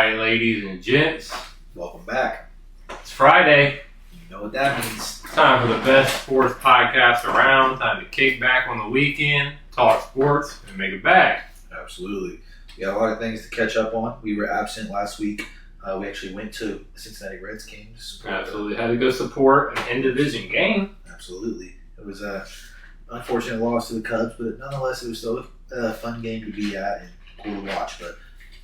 right, ladies and gents. Welcome back. It's Friday. You know what that means. It's time for the best sports podcast around. Time to kick back on the weekend, talk sports, and make it back. Absolutely. We got a lot of things to catch up on. We were absent last week. We actually went to the Cincinnati Reds game. Absolutely. Had to go support an in-division game. Absolutely. It was an unfortunate loss to the Cubs, but nonetheless, it was still a fun game to be at and cool to watch. But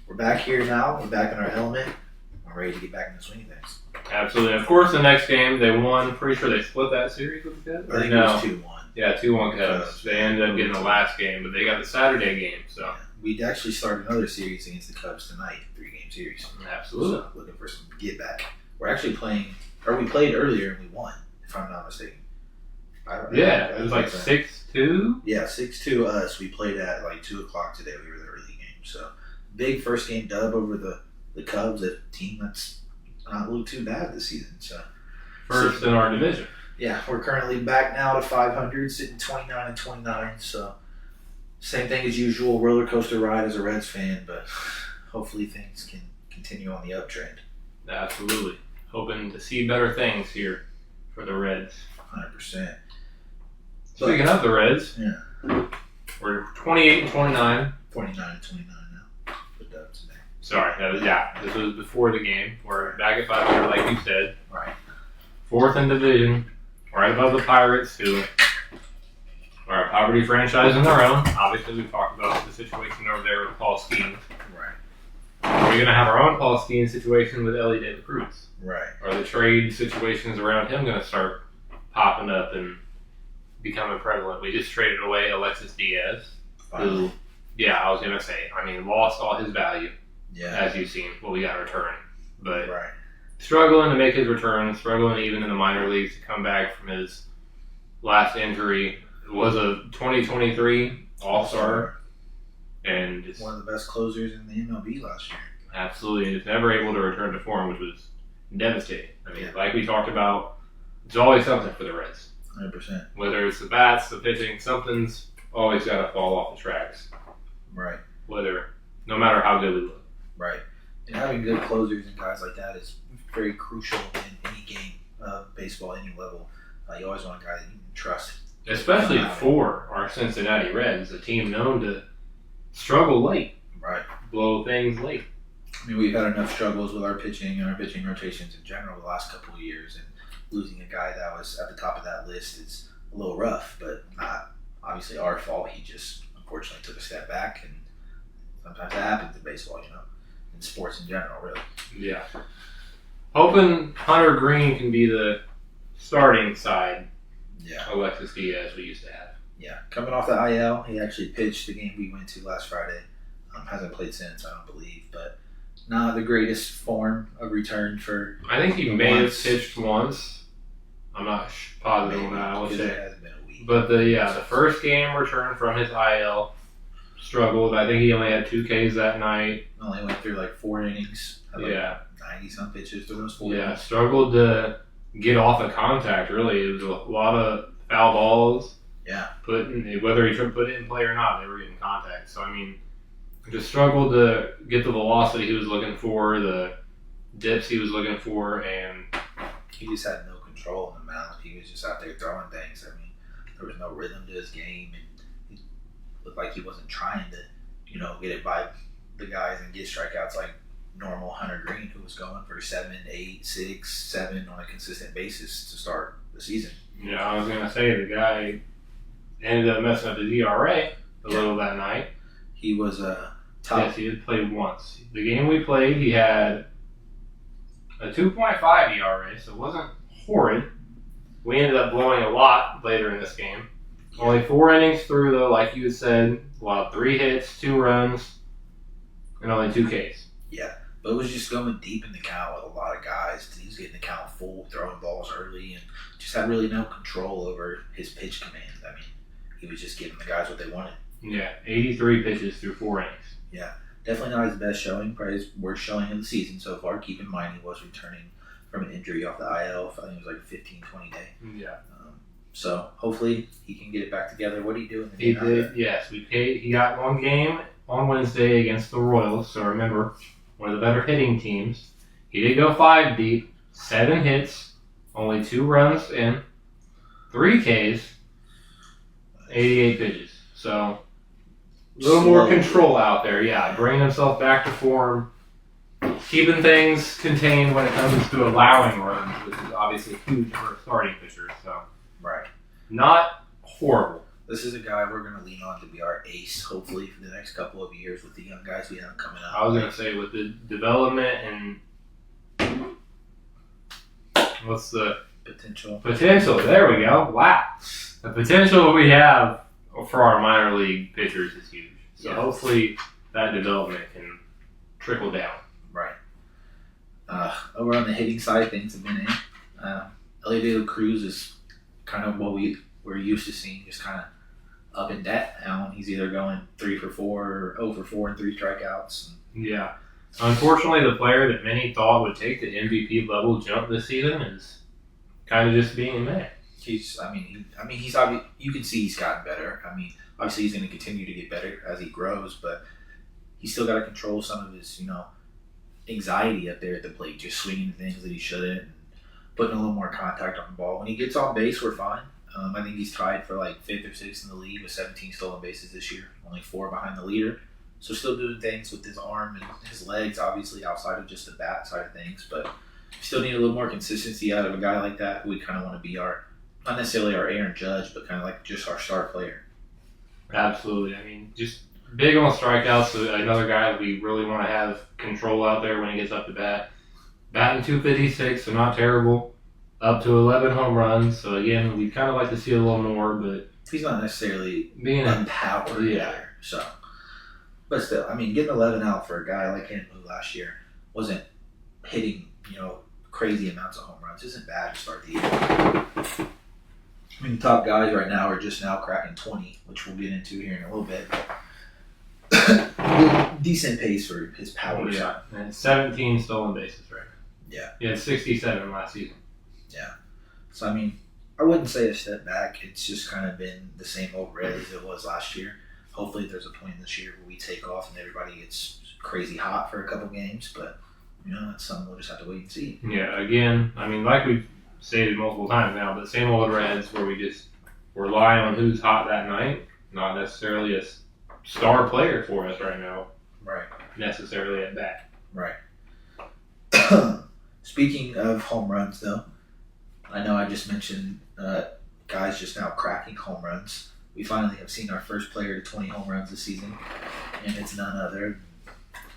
we're back here now. We're back in our element. I'm ready to get back in the swing of things. Absolutely. Of course, the next game, they won. Pretty sure they split that series with the Cubs. I think it was 2-1. Yeah, 2-1 Cubs. They ended up getting the last game, but they got the Saturday game. So yeah. We'd actually start another series against the Cubs tonight, 3-game series. Absolutely. So looking for some get back. We're actually playing, or we played earlier and we won, if I'm not mistaken. It was like 6-2? Yeah, 6-2 us. We played at like 2 o'clock today. We were the early game. So big first game dub over the Cubs, a team that's not looked too bad this season. So first in our division. Yeah, we're currently back now to 500, sitting 29-29. So same thing as usual, roller coaster ride as a Reds fan, but hopefully things can continue on the uptrend. Absolutely. Hoping to see better things here for the Reds. 100%. Speaking of the Reds, yeah, we're 28-29. 29-29 now. Put that today. Sorry, this was before the game. We're back at 500, like you said. Right. Fourth in division, right above the Pirates, who are a poverty franchise in their own. Obviously, we've talked about the situation over there with Paul Skeens. Right. We're going to have our own Paul Skeens situation with Ellie De La Cruz. Right. Are the trade situations around him going to start popping up and becoming prevalent? We just traded away Alexis Diaz, who, I was going to say, lost all his value, as you've seen, what we got in return. But struggling to make his return, struggling even in the minor leagues to come back from his last injury. It was a 2023 All-Star. And just one of the best closers in the MLB last year. Absolutely. Just never able to return to form, which was devastating. Like we talked about, it's always something for the Reds. 100%. Whether it's the bats, the pitching, something's always got to fall off the tracks. Right. No matter how good we look. Right. And having good closers and guys like that is very crucial in any game of baseball, any level. You always want a guy that you can trust. Especially for our Cincinnati Reds, a team known to struggle late. Right. Blow things late. We've had enough struggles with our pitching and our pitching rotations in general the last couple of years, and losing a guy that was at the top of that list is a little rough, but not obviously our fault. He just unfortunately took a step back, and sometimes that happens in baseball, in sports in general, really. Yeah. Hoping Hunter Green can be the starting side. Yeah. Alexis Diaz we used to have. Yeah. Coming off the IL, he actually pitched the game we went to last Friday. Hasn't played since, I don't believe, but not the greatest form of return for. I think he may have pitched once. I'm not positive on that. I would say. It hasn't been a week. But the first game return from his IL struggled. I think he only had 2 Ks that night. Only went through like 4 innings. Had 90-some pitches through those 4 innings. Yeah, struggled to get off of contact. Really, it was a lot of foul balls. Yeah. Whether he tried to put it in play or not, they were getting contact. So just struggled to get the velocity he was looking for, the dips he was looking for, and he just had no control in the mound. He was just out there throwing things. There was no rhythm to his game, and he looked like he wasn't trying to, get it by the guys and get strikeouts like normal Hunter Green, who was going for 7, 8, 6, 7 on a consistent basis to start the season. Yeah, I was going to say, the guy ended up messing up his ERA a little that night. He was top. Yes, he had played once. The game we played, he had a 2.5 ERA, so it wasn't horrid. We ended up blowing a lot later in this game. Only 4 innings through, though, like you said. 3 hits, 2 runs, and only 2 Ks. Yeah, but it was just going deep in the count with a lot of guys. He was getting the count full, throwing balls early, and just had really no control over his pitch command. He was just giving the guys what they wanted. Yeah, 83 pitches through 4 innings. Yeah, definitely not his best showing. Probably his worst showing of the season so far. Keep in mind he was returning from an injury off the IL. I think it was like a 15-20 day. Yeah. So hopefully he can get it back together. What did he do in the game? He did, yes. He got 1 game on Wednesday against the Royals. So remember, one of the better hitting teams. He did go 5 deep, 7 hits, only 2 runs in, 3 Ks, 88 pitches. So, a little more control out there. Yeah, bringing himself back to form, keeping things contained when it comes to allowing runs, which is obviously huge for a starting pitcher. So, Right. not horrible. This is a guy we're going to lean on to be our ace, hopefully, for the next couple of years with the young guys we have coming up. I was going to say, with the development and what's the Potential. There we go. Wow. The potential we have for our minor league pitchers is huge. So hopefully that development can trickle down. Right. Over on the hitting side, things have been in. Elio Cruz is kind of what we're used to seeing, just kind of up and down. He's either going 3 for 4 or 0 for 4 and 3 strikeouts. Yeah. Unfortunately, the player that many thought would take the MVP level jump this season is kind of just being meh. He's obvious. You can see he's gotten better. I mean, obviously he's going to continue to get better as he grows, but he's still got to control some of his, anxiety up there at the plate, just swinging things that he shouldn't, and putting a little more contact on the ball. When he gets on base, we're fine. I think he's tied for like 5th or 6th in the league with 17 stolen bases this year, only 4 behind the leader. So still doing things with his arm and his legs, obviously outside of just the bat side of things, but still need a little more consistency out of a guy like that who we kind of want to be not necessarily our Aaron Judge, but kind of like just our star player. Absolutely. I mean, just big on strikeouts. So another guy that we really want to have control out there when he gets up to bat. Batting .256, so not terrible. Up to 11 home runs. So again, we kind of like to see a little more, but he's not necessarily being unpowered either. So, but still, I mean, getting 11 out for a guy like him who last year wasn't hitting, crazy amounts of home runs isn't bad to start the year. I mean, the top guys right now are just now cracking 20, which we'll get into here in a little bit. Decent pace for his power side. And 17 stolen bases right now. Yeah. He had 67 last season. Yeah. So, I mean, I wouldn't say a step back. It's just kind of been the same old red as it was last year. Hopefully there's a point this year where we take off and everybody gets crazy hot for a couple games, but that's something we'll just have to wait and see. Yeah, again, I mean, like we've stated multiple times now, but same old Reds where we just rely on who's hot that night, not necessarily a star player for us right now. Right. Necessarily at bat. Right. Speaking of home runs, though, I know I just mentioned guys just now cracking home runs. We finally have seen our first player to 20 home runs this season, and it's none other.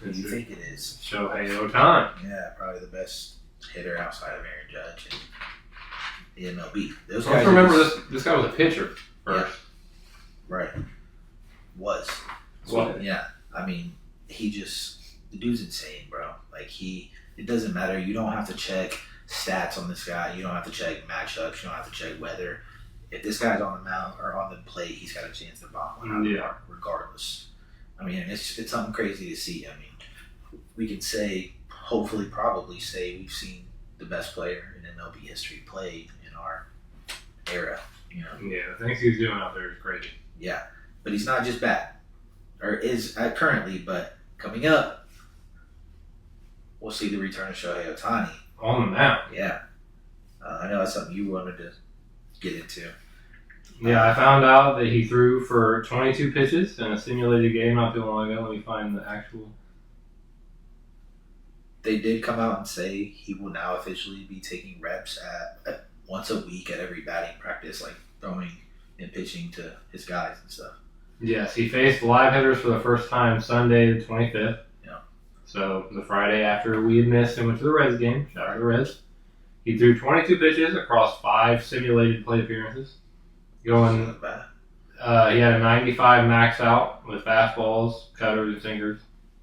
Who do you think it is? Shohei Ohtani. Yeah, probably the best hitter outside of Aaron Judge in the MLB. Let's remember this guy was a pitcher first. Yeah. Right. Was. What? Yeah. I mean, the dude's insane, bro. Like, it doesn't matter. You don't have to check stats on this guy. You don't have to check matchups. You don't have to check weather. If this guy's on the mound or on the plate, he's got a chance to bomb one out regardless. I mean, it's something crazy to see. I mean, we can probably say we've seen the best player in MLB history play in our era. Yeah, the things he's doing out there is crazy. Yeah, but he's not just bad, or is currently, but coming up, we'll see the return of Shohei Ohtani. On the mound. Yeah. I know that's something you wanted to get into. Yeah, I found out that he threw for 22 pitches in a simulated game not too long ago. Let me find the actual. They did come out and say he will now officially be taking reps at once a week at every batting practice, like throwing and pitching to his guys and stuff. Yes, he faced live hitters for the first time Sunday the 25th. Yeah. So the Friday after we had missed and went to the Reds game. Shout out to the Reds. He threw 22 pitches across 5 simulated plate appearances. He had a 95 max out with fastballs, cutters, and sinkers.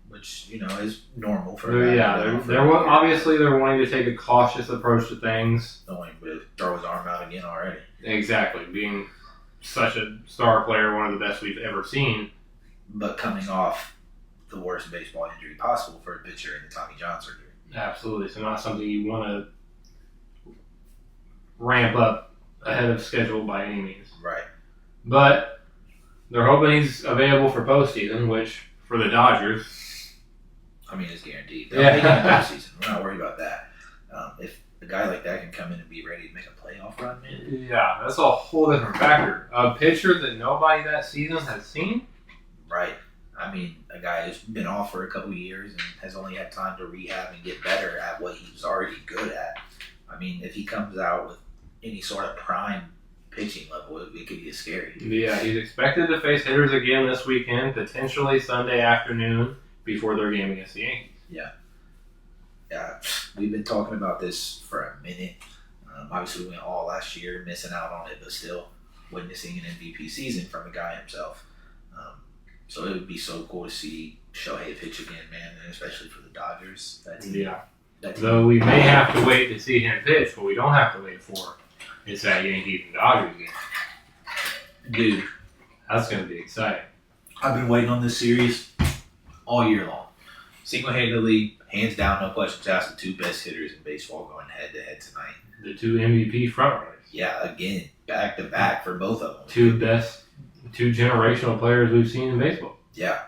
Which, is normal for obviously they're wanting to take a cautious approach to things. Knowing to throw his arm out again already. Exactly. Being such a star player, one of the best we've ever seen. But coming off the worst baseball injury possible for a pitcher in the Tommy John surgery. Absolutely. So not something you want to ramp up ahead of schedule by any means. Right. But they're hoping he's available for postseason, which for the Dodgers, I mean, it's guaranteed. They'll make it in the postseason. We're not worried about that. If a guy like that can come in and be ready to make a playoff run, man. Yeah, that's a whole different factor. A pitcher that nobody that season has seen. Right. I mean, a guy who's been off for a couple of years and has only had time to rehab and get better at what he's already good at. I mean, if he comes out with any sort of prime pitching level, it could be scary. Yeah, he's expected to face hitters again this weekend, potentially Sunday afternoon before their game against the Yankees. Yeah, we've been talking about this for a minute. Obviously, we went all last year, missing out on it, but still witnessing an MVP season from the guy himself. So it would be so cool to see Shohei pitch again, man, and especially for the Dodgers. That team, yeah. That team. Though we may have to wait to see him pitch, but we don't have to wait for it's that Yankees and Dodgers game. Dude, that's going to be exciting. I've been waiting on this series all year long. Single-handedly, hands down, no questions asked, the two best hitters in baseball going head-to-head tonight. The two MVP frontrunners. Yeah, again, back-to-back for both of them. Two generational players we've seen in baseball. Yeah,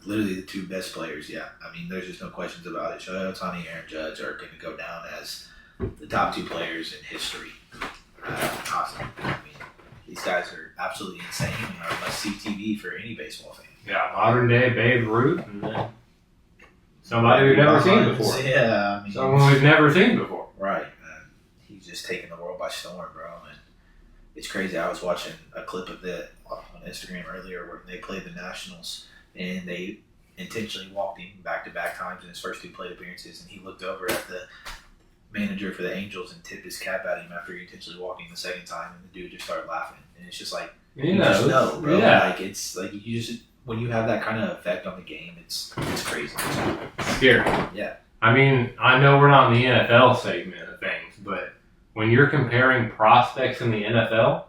literally the two best players, yeah. I mean, there's just no questions about it. Shohei Ohtani and Aaron Judge are going to go down as the top two players in history. Awesome. I mean, these guys are absolutely insane and are must-see TV for any baseball fan. Yeah, modern-day Babe Ruth, and then somebody we've never seen before. Yeah, I mean, someone we've never seen before. Right. He's just taking the world by storm, bro. And it's crazy. I was watching a clip of that on Instagram earlier where they played the Nationals, and they intentionally walked him back-to-back times in his first two plate appearances, and he looked over at the manager for the Angels and tipped his cap at him after he intentionally walked him the second time, and the dude just started laughing. And it's just like, you just know, bro. Yeah. Like, it's like you just, when you have that kind of effect on the game, it's crazy. It's scary. Yeah. I mean, I know we're not in the NFL segment of things, but when you're comparing prospects in the NFL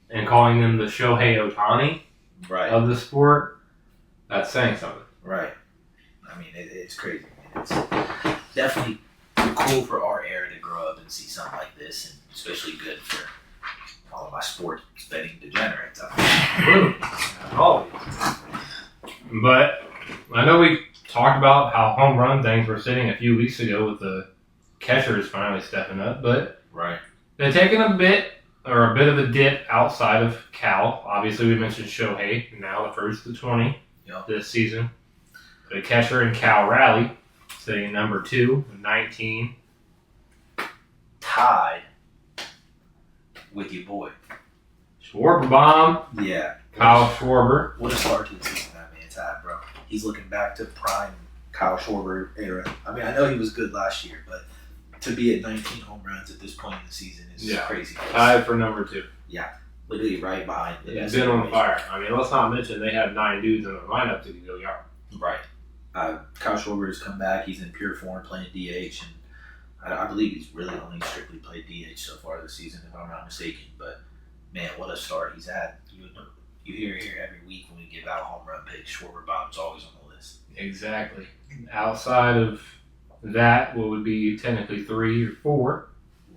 and calling them the Shohei Ohtani of the sport, that's saying something. Right. I mean, it's crazy. It's definitely cool for our era to grow up and see something like this, and especially good for all of my sports betting degenerates. Always. But I know we talked about how home run things were sitting a few weeks ago with the catchers finally stepping up, but they're taking a bit of a dip outside of Cal. Obviously, we mentioned Shohei, now the first to 20 this season. The catcher in Cal Raleigh sitting number 2 with 19. Tied with your boy. Schwarber bomb. Yeah. Kyle Schwarber. What a start to the season that man's had, bro. He's looking back to prime Kyle Schwarber era. I mean, I know he was good last year, but to be at 19 home runs at this point in the season is crazy. Tied for number 2. Yeah. Literally right behind the best. He's been on fire. I mean, let's not mention they had 9 dudes in the lineup to go yard. Right. Kyle Schwarber has come back. He's in pure form playing DH, and I believe he's really only strictly played DH so far this season, if I'm not mistaken. But, man, what a start he's had. You hear it here every week when we give out home run picks. Schwarber bomb's always on the list. Exactly. Outside of that, what would be technically 3 or 4,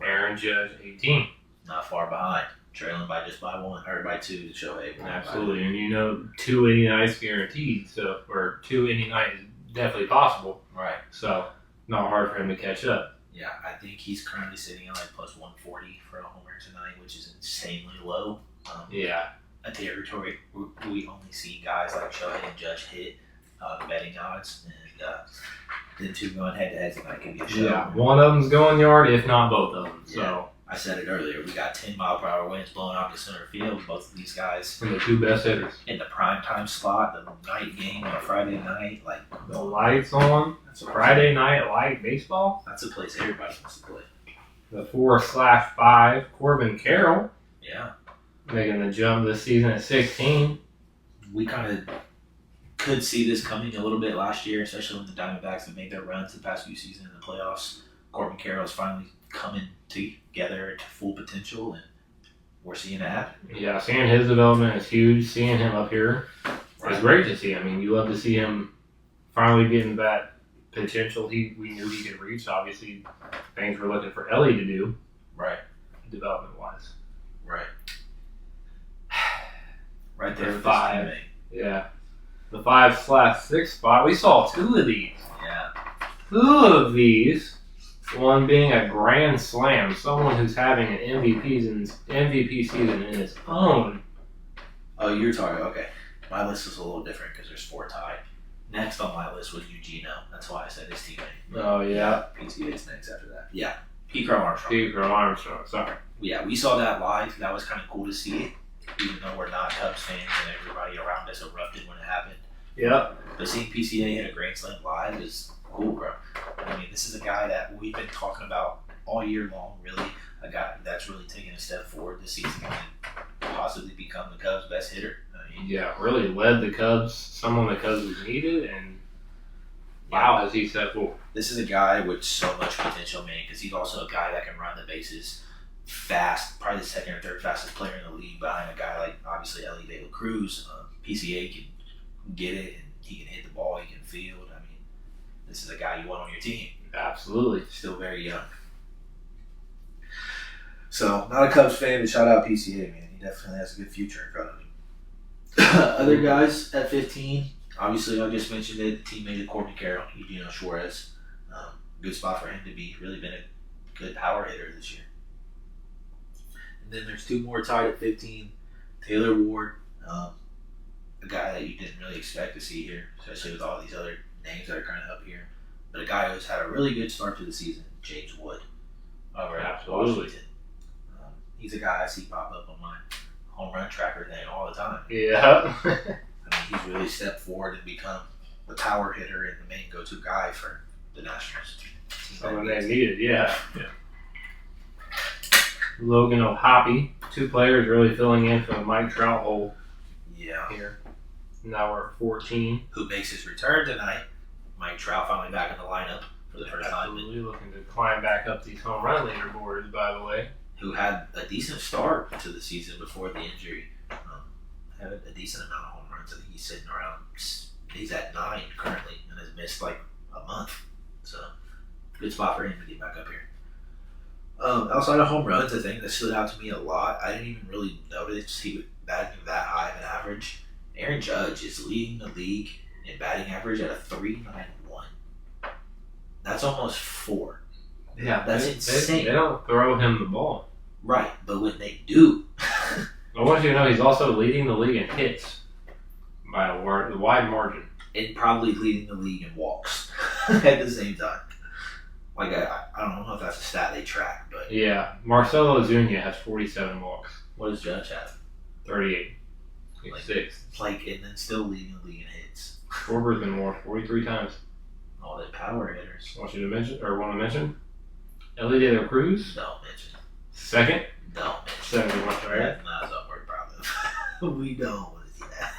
Aaron Judge, 18. Not far behind. Trailing by 2 to Shohei. Absolutely. And 2 any nights guaranteed, or 2 any night is definitely possible. Right. So, not hard for him to catch up. Yeah, I think he's currently sitting at like plus 140 for a homer tonight, which is insanely low. A territory we only see guys like Shohei and Judge hit the betting odds, and the 2 going head-to-head tonight could be a show. Yeah, one of them's going yard, if not both of them. So I said it earlier. We got 10-mile-per-hour winds blowing out to center field. Both of these guys from the 2 best hitters in the prime time slot, the night game on a Friday night, like the lights on. That's a Friday night light baseball. That's a place everybody wants to play. The 4/5 Corbin Carroll. Yeah. Making the jump this season at 16. We kind of could see this coming a little bit last year, especially when the Diamondbacks have made their runs the past few seasons in the playoffs. Corbin Carroll is finally coming together to full potential, and we're seeing it happen. Yeah, seeing his development is huge. Seeing him up here is great to see. I mean, you love to see him finally getting that potential we knew he could reach. Obviously, things we're looking for Ellie to do. Right. Development-wise. Right. Right there. 5. Yeah. the 5/6 spot. We saw two of these. Yeah. Two of these. One being a grand slam. Someone who's having an MVP season in his own. Oh, you're talking. Okay. My list is a little different because there's 4 tied. Next on my list was Eugenio. That's why I said his teammate. Oh, yeah. PCA's next after that. Yeah. Pete Crow Armstrong. Pete Crow Armstrong, sorry. Yeah, we saw that live. That was kind of cool to see it, even though we're not Cubs fans and everybody around us erupted when it happened. Yep. But seeing PCA hit a grand slam live is cool, bro. I mean, this is a guy that we've been talking about all year long, really. A guy that's really taken a step forward this season and possibly become the Cubs' best hitter. Yeah, really led the Cubs, someone the Cubs needed, and wow, has he stepped forward. This is a guy with so much potential, man, because he's also a guy that can run the bases fast, probably the second or third fastest player in the league behind a guy like, obviously, Ellie De La Cruz. PCA can get it, and he can hit the ball, he can field. I mean, this is a guy you want on your team. Absolutely. Still very young. So, not a Cubs fan, but shout out PCA, man. He definitely has a good future in front of him. Other guys at 15, obviously I just mentioned it, the teammate of Courtney Carroll, Eugenio Suarez. Good spot for him to be. Really been a good power hitter this year. And then there's 2 more tied at 15. Taylor Ward, a guy that you didn't really expect to see here, especially with all these other names that are kind of up here. But a guy who's had a really good start to the season, James Wood, over at Washington. He's a guy I see pop up on my home run tracker thing all the time. Yeah. I mean, he's really stepped forward and become the power hitter and the main go-to guy for the Nationals. Someone they needed, yeah. Logan O'Hoppe, 2 players really filling in for the Mike Trout hole. Yeah. Here. Now we're at 14. Who makes his return tonight? Mike Trout finally back in the lineup for the first time. Absolutely looking to climb back up these home run leaderboards, by the way. Who had a decent start to the season before the injury. Had a decent amount of home runs. I think he's sitting around, he's at 9 currently and has missed like a month. So, good spot for him to get back up here. Outside of home runs, the thing that stood out to me a lot, I didn't even really notice he was batting that high of an average. Aaron Judge is leading the league in batting average at a .391. That's almost 4. Yeah, that's insane. They don't throw him the ball. Right, but when they do. I want you to know he's also leading the league in hits by a wide margin. And probably leading the league in walks at the same time. Like, I don't know if that's a stat they track, but. Yeah, Marcelo Zuna has 47 walks. What does Judge have? 38. He's 6th. Like, and then still leading the league in hits. Schwarber's been more 43 times. All the power hitters. Want to mention? Ellie De La Cruz? Don't mention. 2nd? Don't mention. 71, right? That's not his upward problem. We don't want to see that.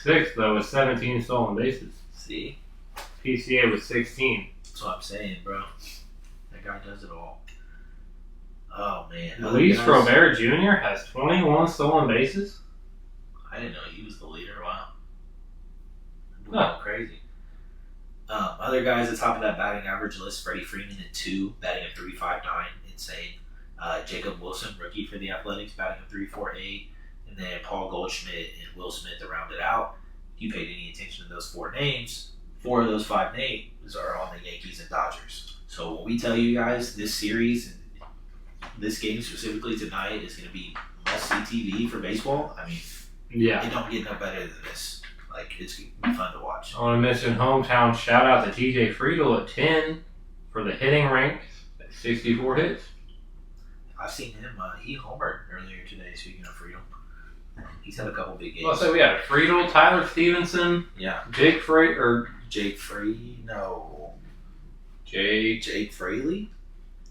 6th, though, with 17 stolen bases. See? PCA was 16. That's what I'm saying, bro. That guy does it all. Oh, man. Luis Robert Jr. has 21 stolen bases? I didn't know he was the leader. Wow. No. Crazy. Other guys at the top of that batting average list, Freddie Freeman at 2, batting at .359, insane. Jacob Wilson, rookie for the Athletics, batting at .348. And then Paul Goldschmidt and Will Smith to round it out. If you paid any attention to those 4 names, 4 of those 5 names are on the Yankees and Dodgers. So when we tell you guys this series, this game specifically tonight is going to be must-see TV for baseball, I mean, yeah, it don't get no better than this. Like, it's going to be fun to watch. I want to mention hometown shout-out to TJ Friedel at 10 for the hitting ranks at 64 hits. I've seen him. He homered earlier today, speaking of Friedel. He's had a couple big games. Well, so we had Friedel, Tyler Stevenson, yeah, Jake Fraley. Jake Fraley?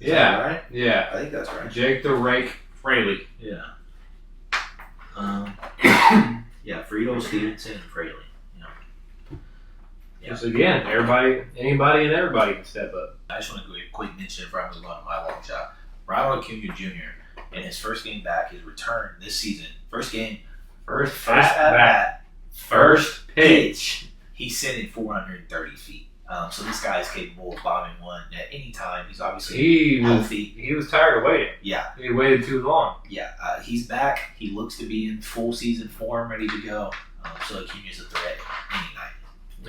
Is Yeah, that right? Yeah, I think that's right. Jake the Rake Fraley. Yeah. Yeah, Friedel, Stevenson, and Fraley. Yeah. Just again, anybody and everybody can step up. I just want to do a quick mention before I move on to my long shot. Ronald Acuna Jr. in his first game back, his return this season. First game, first at bat, first pitch. He sent it 430 feet. So this guy is capable of bombing one at any time. He's obviously healthy. He was tired of waiting. Yeah. He waited too long. Yeah. He's back. He looks to be in full season form, ready to go. so he is a threat any night.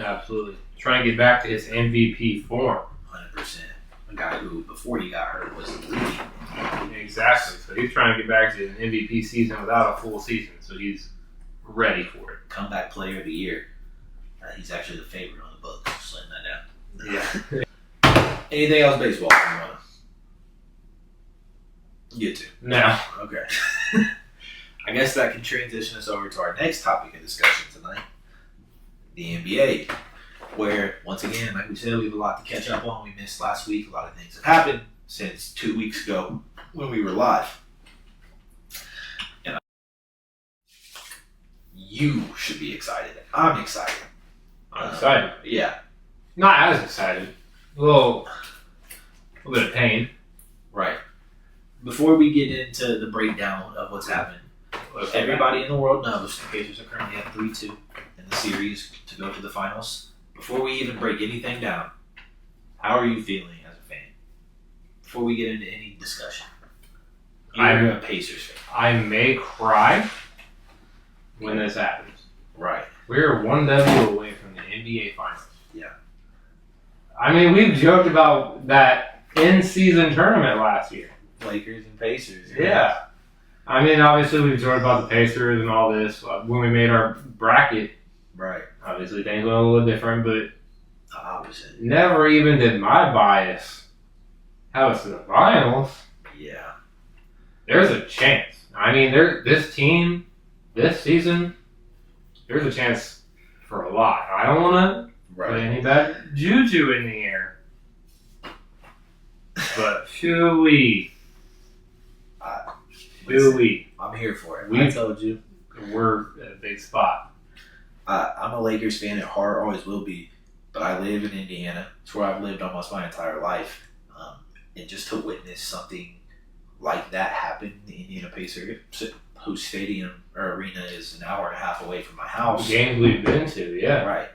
Absolutely. Trying to get back to his MVP form. 100%. A guy who, before he got hurt, was leading. Exactly. So he's trying to get back to an MVP season without a full season. So he's ready for it. Comeback player of the year. He's actually the favorite on the book. Just letting that down. Yeah. Anything else baseball you want to get to? No. Okay. I guess that can transition us over to our next topic of discussion tonight. The NBA. Where, once again, like we said, we have a lot to catch up on. We missed last week. A lot of things have happened since 2 weeks ago when we were live. And you should be excited. I'm excited. I'm excited. Yeah. Not as excited. A little bit of pain. Right. Before we get into the breakdown of what's happened, everybody in the world knows the Pacers are currently at 3-2 in the series to go to the finals. Before we even break anything down, how are you feeling as a fan? Before we get into any discussion. I'm a Pacers fan. I may cry when this happens. Right. We're 1 W away from the NBA Finals. Yeah. I mean, we've joked about that in-season tournament last year. Lakers and Pacers. Yeah. I mean, obviously, we've joked about the Pacers and all this when we made our bracket. Right. Obviously, things went a little different, but The opposite. never even did my bias have us in the finals. Yeah. There's a chance. I mean, this team, this season, there's a chance for a lot. I don't want to put any bad juju in the air. But shoo-wee. I'm here for it. I told you. We're at a big spot. I'm a Lakers fan at heart, always will be, but I live in Indiana. It's where I've lived almost my entire life. And just to witness something like that happen, the Indiana Pacers, whose stadium or arena is an hour and a half away from my house. Games we've been to, yeah. Right.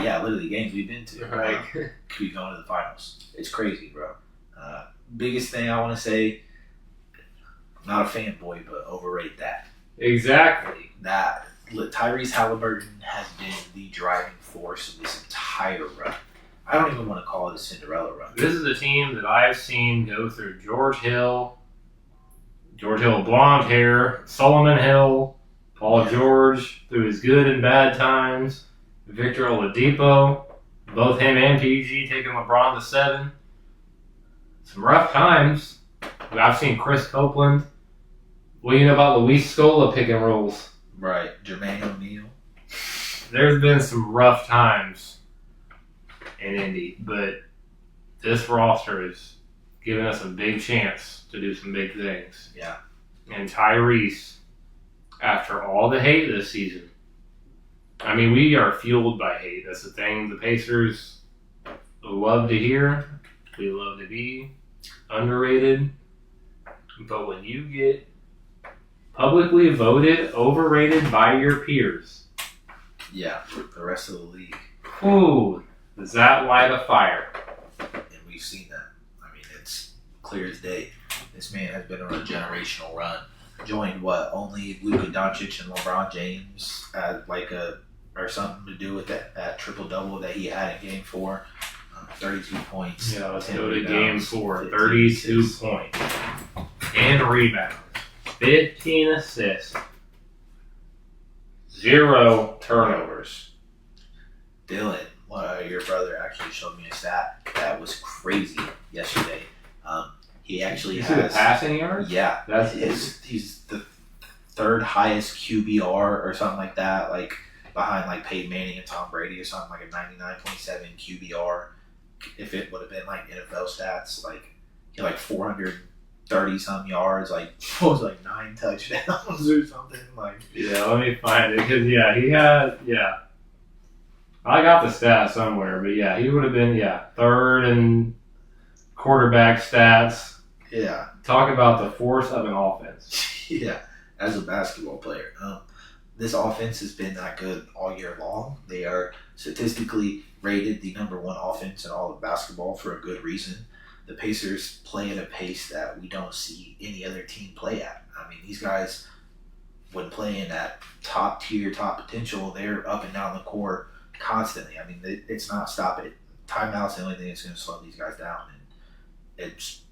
Yeah, literally games we've been to. Right. Could be going to the finals. It's crazy, bro. Biggest thing I want to say, I'm not a fanboy, but overrate that. Exactly. That Tyrese Halliburton has been the driving force of this entire run. I don't even want to call it a Cinderella run. This is a team that I've seen go through George Hill, blonde hair, Solomon Hill, Paul George through his good and bad times, Victor Oladipo, both him and PG taking LeBron to 7. Some rough times. I've seen Chris Copeland. What do you know about Luis Scola pick and rolls? Right. Jermaine O'Neal. There's been some rough times in Indy, but this roster is giving us a big chance to do some big things. Yeah. And Tyrese, after all the hate this season, I mean, we are fueled by hate. That's the thing the Pacers love to hear. We love to be underrated. But when you get publicly voted overrated by your peers, yeah, the rest of the league. Ooh, does that light a fire? And we've seen that. I mean, it's clear as day. This man has been on a generational run. Joined only Luka Doncic and LeBron James had or something to do with that triple-double that he had in Game 4. 32 points. Yeah, let's go to Game 4. 32 points. And rebounds. 15 assists. 0 turnovers. Dylan, your brother actually showed me a stat that was crazy yesterday. He actually you has see the passing yards. Yeah, he's the third highest QBR or something like that, like behind like Peyton Manning and Tom Brady or something, like a 99.7 QBR. If it would have been like NFL stats, like he had like 430 some yards, like what was it, like 9 touchdowns or something. Like yeah, let me find it because he had I got the stat somewhere, but yeah, he would have been third in quarterback stats. Yeah, talk about the force of an offense. Yeah, as a basketball player, this offense has been that good all year long. They are statistically rated the number 1 offense in all of basketball for a good reason. The Pacers play at a pace that we don't see any other team play at. I mean, these guys when playing at top tier, top potential, they're up and down the court constantly. I mean, it's not stopping it. Timeout's the only thing that's going to slow these guys down, and it's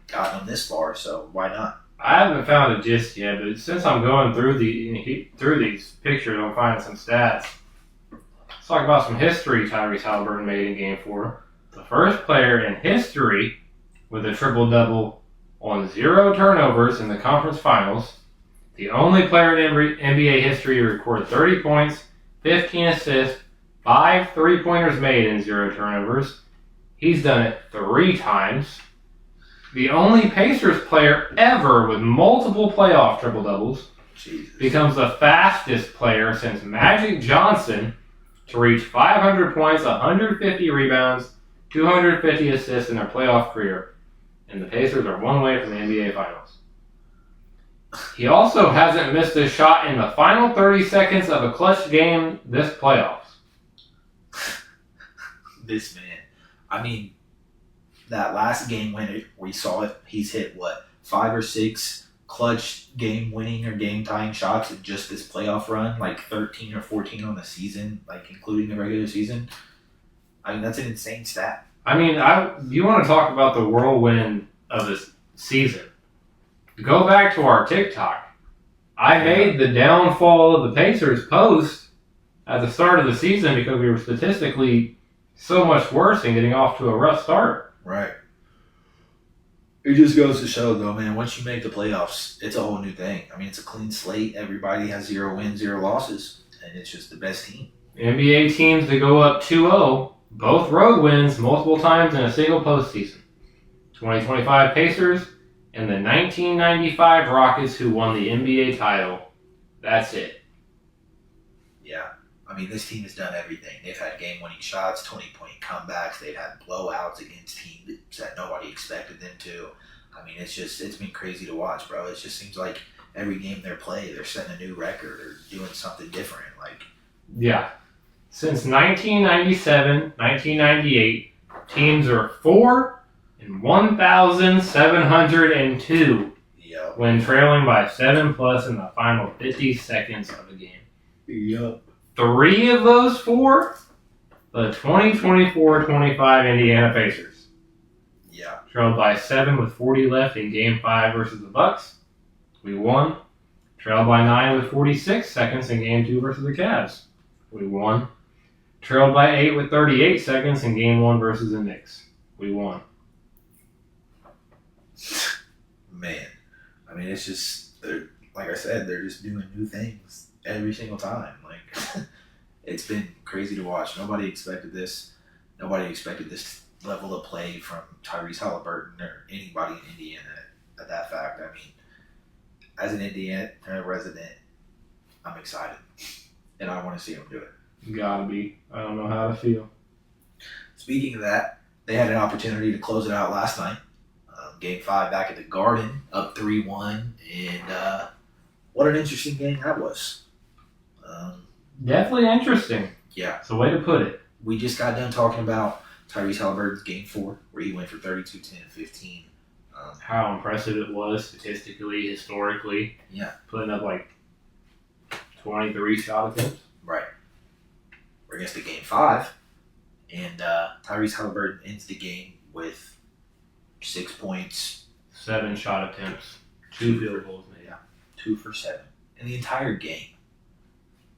gotten them this far. So why not? I haven't found a gist yet, but since I'm going through these pictures, I'm finding some stats. Let's talk about some history Tyrese Halliburton made in Game 4. The first player in history with a triple-double on 0 turnovers in the conference finals. The only player in NBA history to record 30 points, 15 assists, 5 3-pointers made in 0 turnovers. He's done it 3 times. The only Pacers player ever with multiple playoff triple-doubles becomes the fastest player since Magic Johnson to reach 500 points, 150 rebounds, 250 assists in their playoff career. And the Pacers are 1 away from the NBA Finals. He also hasn't missed a shot in the final 30 seconds of a clutch game this playoffs. This man. I mean, that last game when we saw it, he's hit, 5 or 6 clutch game-winning or game-tying shots in just this playoff run, like 13 or 14 on the season, like including the regular season. I mean, that's an insane stat. I mean, you want to talk about the whirlwind of this season. Go back to our TikTok. I made the downfall of the Pacers post at the start of the season because we were statistically so much worse and getting off to a rough start. Right. It just goes to show, though, man, once you make the playoffs, it's a whole new thing. I mean, it's a clean slate. Everybody has 0 wins, 0 losses, and it's just the best team. NBA teams that go up 2-0, both road wins multiple times in a single postseason. 2025 Pacers and the 1995 Rockets who won the NBA title. That's it. Yeah. I mean, this team has done everything. They've had game-winning shots, 20-point comebacks. They've had blowouts against teams that nobody expected them to. I mean, it's been crazy to watch, bro. It just seems like every game they play, they're setting a new record or doing something different. Yeah. Since 1997, 1998, teams are 4-1,702 when trailing by 7+ in the final 50 seconds of a game. Yep. 3 of those 4, the 2024-25 Indiana Pacers. Yeah. Trailed by 7 with 40 left in Game 5 versus the Bucks. We won. Trailed by 9 with 46 seconds in Game 2 versus the Cavs. We won. Trailed by 8 with 38 seconds in Game 1 versus the Knicks. We won. Man. I mean, it's just, like I said, they're just doing new things every single time. It's been crazy to watch. Nobody expected this. Nobody expected this level of play from Tyrese Halliburton or anybody in Indiana at that fact. I mean, as an Indiana resident, I'm excited. And I want to see them do it. Gotta be. I don't know how to feel. Speaking of that, they had an opportunity to close it out last night. Game 5 back at the Garden, up 3-1. And what an interesting game that was. Definitely interesting. Yeah. It's a way to put it. We just got done talking about Tyrese Halliburton's Game 4, where he went for 32, 10, and 15. How impressive it was statistically, historically. Yeah. Putting up 23 shot attempts. Right. We're against the Game 5, and Tyrese Halliburton ends the game with 6 points. 7 shot attempts. 2 field goals made. Yeah. 2 for 7. In the entire game.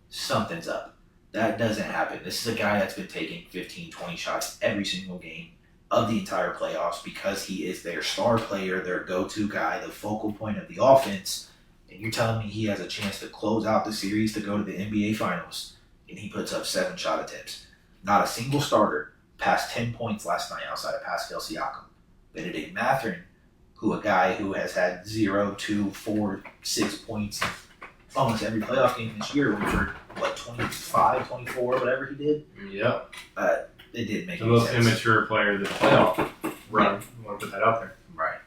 Something's up. That doesn't happen. This is a guy that's been taking 15, 20 shots every single game of the entire playoffs because he is their star player, their go-to guy, the focal point of the offense. And you're telling me he has a chance to close out the series to go to the NBA Finals, and he puts up 7 shot attempts. Not a single starter passed 10 points last night outside of Pascal Siakam. Benedict Mathurin, a guy who has had 0, 2, 4, 6 points almost every playoff game this year, went for 25, 24, whatever he did. Yep. It didn't make the any sense. most immature player of the playoff run. Yeah. I want to put that out there. Right.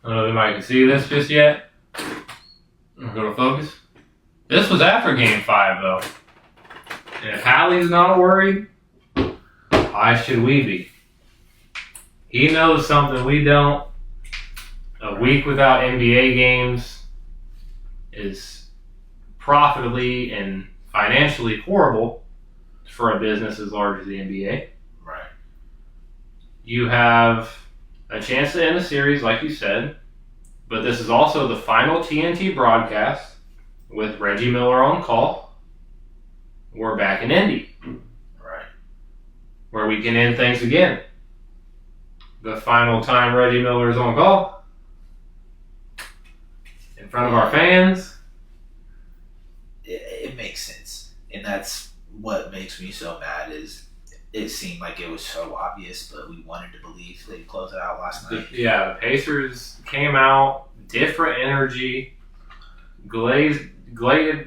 I don't know if anybody can see this just yet. I'm going to focus. This was after Game 5, though. And if Hallie's not worried, why should we be? He knows something we don't. A week without NBA games is profitably and financially horrible for a business as large as the NBA. Right. You have a chance to end the series, like you said, but this is also the final TNT broadcast with Reggie Miller on call. We're back in Indy. Right. Where we can end things again. The final time Reggie Miller is on call. In front of our fans. It makes sense. And that's what makes me so mad is it seemed like it was so obvious, but we wanted to believe they'd close it out last night. The Pacers came out, different energy, glided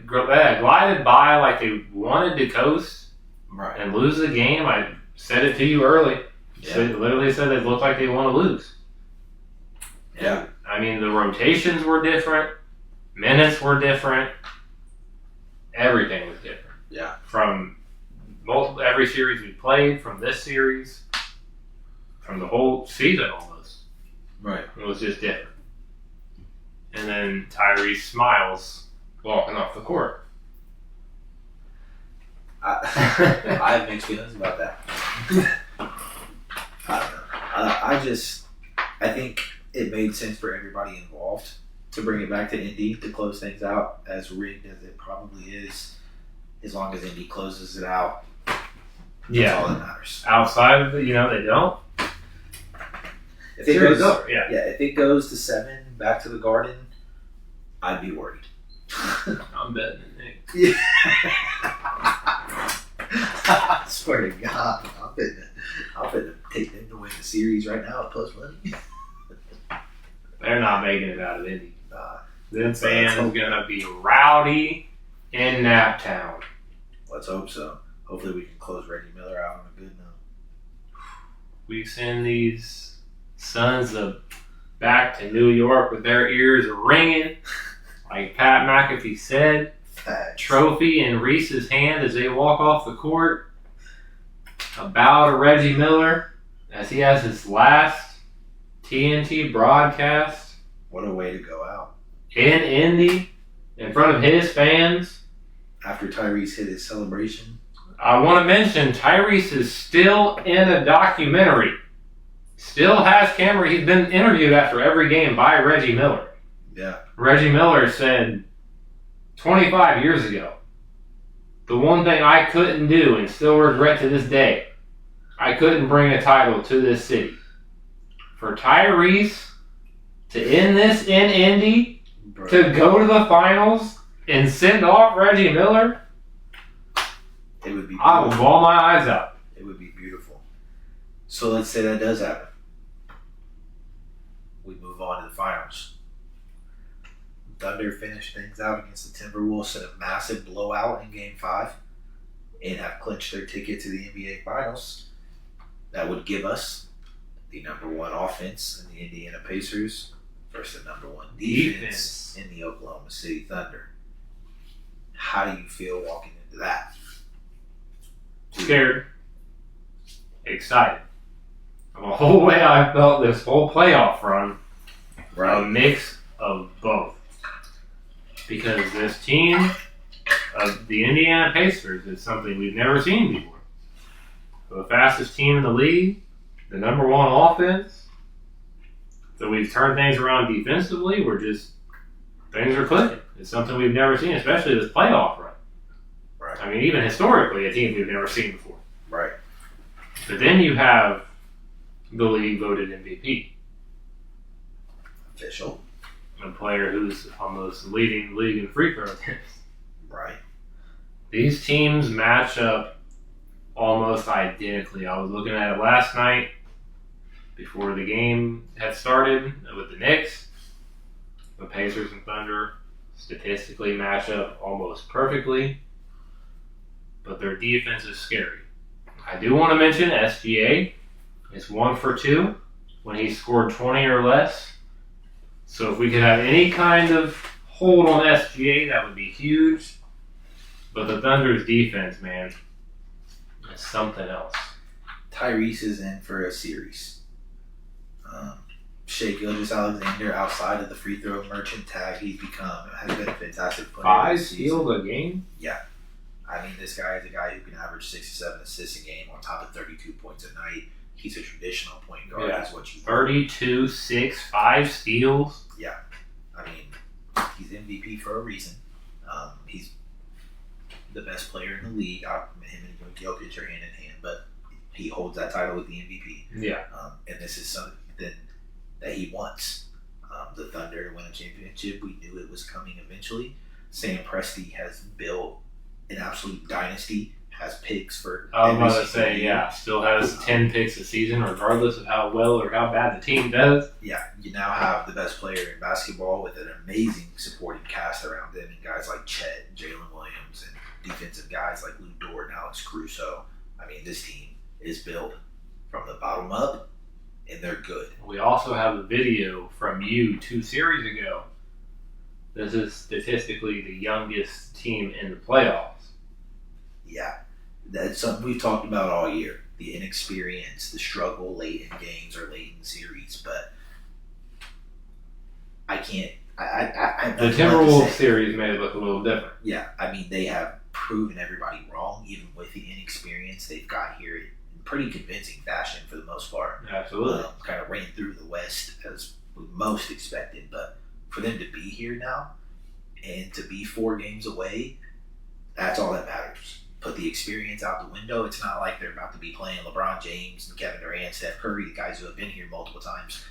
by like they wanted to coast and lose the game. I said it to you early. Literally said they looked like they want to lose. Yeah. I mean, the rotations were different, minutes were different, everything was different. Yeah. From every series we played, from this series, from the whole season almost. Right. It was just different. And then Tyrese smiles walking off the court. I have mixed feelings about that. I don't know. I think it made sense for everybody involved to bring it back to Indy to close things out, as rigged as it probably is. As long as Indy closes it out, that's all that matters. Outside of it, they don't. If it goes to 7 back to the Garden, I'd be worried. I'm betting it, Nick. Yeah. I swear to God, I'm betting take them to win the series right now at plus money. They're not making it out of Indy. Them So fans are gonna be rowdy in Naptown. Let's hope so. Hopefully we can close Reggie Miller out on a good note. We send these sons back to New York with their ears ringing, like Pat McAfee said. Facts. Trophy in Reese's hand as they walk off the court. A bow to Reggie Miller as he has his last TNT broadcast. What a way to go out. In Indy, in front of his fans. After Tyrese hit his celebration. I want to mention Tyrese is still in a documentary. Still has camera. He's been interviewed after every game by Reggie Miller. Yeah. Reggie Miller said 25 years ago, the one thing I couldn't do and still regret to this day, I couldn't bring a title to this city. For Tyrese to end this in Indy, to go to the finals and send off Reggie Miller, it would be beautiful. I would bawl my eyes out. It would be beautiful. So let's say that does happen. We move on to the finals. Thunder finished things out against the Timberwolves in a massive blowout in Game 5 and have clinched their ticket to the NBA Finals. That would give us the number 1 offense in the Indiana Pacers versus the number 1 defense in the Oklahoma City Thunder. How do you feel walking into that? Scared. Excited. The whole way I felt this whole playoff run, a mix of both. Because this team of the Indiana Pacers is something we've never seen before. The fastest team in the league, the number 1 offense. So we've turned things around defensively. Things are clicking. It's something we've never seen, especially this playoff run. Right. I mean, even historically, a team we've never seen before. Right. But then you have the league voted MVP. Official. A player who's almost leading the league in free throw attempts. Right. These teams match up almost identically. I was looking at it last night before the game had started with the Knicks. The Pacers and Thunder statistically match up almost perfectly, but their defense is scary. I do want to mention SGA is 1 for 2 when he scored 20 or less. So if we could have any kind of hold on SGA, that would be huge. But the Thunder's defense, man, is something else. Tyrese is in for a series. Shai Gilgeous-Alexander, outside of the free throw merchant tag, has been a fantastic player. 5 steals a game? Yeah. I mean, this guy is a guy who can average 6 to 7 assists a game on top of 32 points a night. He's a traditional point guard. Yeah. That's what you 32, 6, 5 steals. Yeah. I mean, he's MVP for a reason. He's the best player in the league. Him and Jokic are hand in hand, but he holds that title with the MVP. Yeah. And this is something that he wants. The Thunder win a championship. We knew it was coming eventually. Sam Presti has built an absolute dynasty. Has picks for. I was about to say, yeah, still has 10 picks a season, regardless of how well or how bad the team does. Yeah, you now have the best player in basketball with an amazing supporting cast around him, and guys like Chet, and Jalen Williams, and defensive guys like Lou Dort and Alex Caruso. I mean, this team is built from the bottom up, and they're good. We also have a video from you 2 series ago. This is statistically the youngest team in the playoffs. Yeah. That's something we've talked about all year. The inexperience, the struggle late in games or late in series, but I can't. The Timberwolves series made it look a little different. Yeah, I mean, they have proven everybody wrong, even with the inexperience they've got here in pretty convincing fashion for the most part. Absolutely. Kind of ran through the West as we most expected, but for them to be here now and to be 4 games away, that's all that matters. Put the experience out the window. It's not like they're about to be playing LeBron James and Kevin Durant, Steph Curry, the guys who have been here multiple times.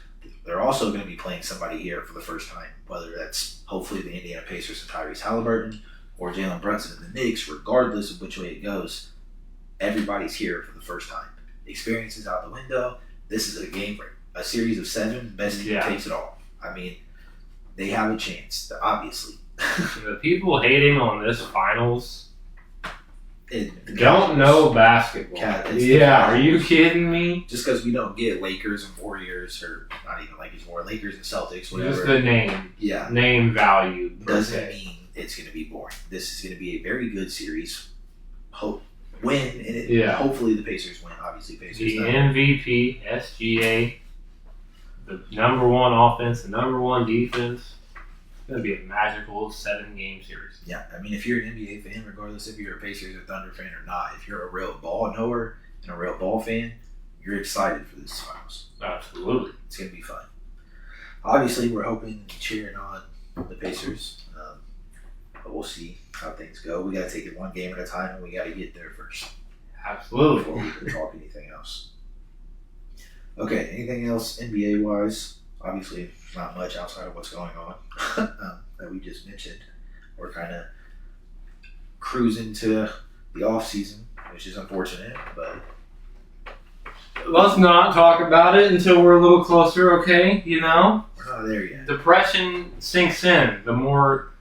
They're also going to be playing somebody here for the first time, whether that's hopefully the Indiana Pacers and Tyrese Halliburton or Jalen Brunson and the Knicks. Regardless of which way it goes, everybody's here for the first time. The experience is out the window. This is a series of 7. Best team takes it all. I mean, they have a chance, obviously. The people hating on this finals don't know basketball. Are you kidding me? Just because we don't get Lakers and Warriors, or not even Lakers and Celtics, whatever. Just the name value. Doesn't mean it's going to be boring. This is going to be a very good series. Hopefully the Pacers win. Obviously, Pacers. The MVP, SGA, the number 1 offense, the number 1 defense. It's going to be a magical 7-game series. Yeah, I mean, if you're an NBA fan, regardless if you're a Pacers or Thunder fan or not, if you're a real ball knower and a real ball fan, you're excited for this finals. Absolutely. It's going to be fun. Obviously, we're hoping and cheering on the Pacers, but we'll see how things go. We got to take it 1 game at a time, and we got to get there first. Absolutely. Before we can talk anything else. Okay, anything else NBA-wise? Obviously, not much outside of what's going on that we just mentioned. We're kind of cruising to the off season, which is unfortunate, but let's not talk about it until we're a little closer, okay? You know? We're not there yet. Depression sinks in the more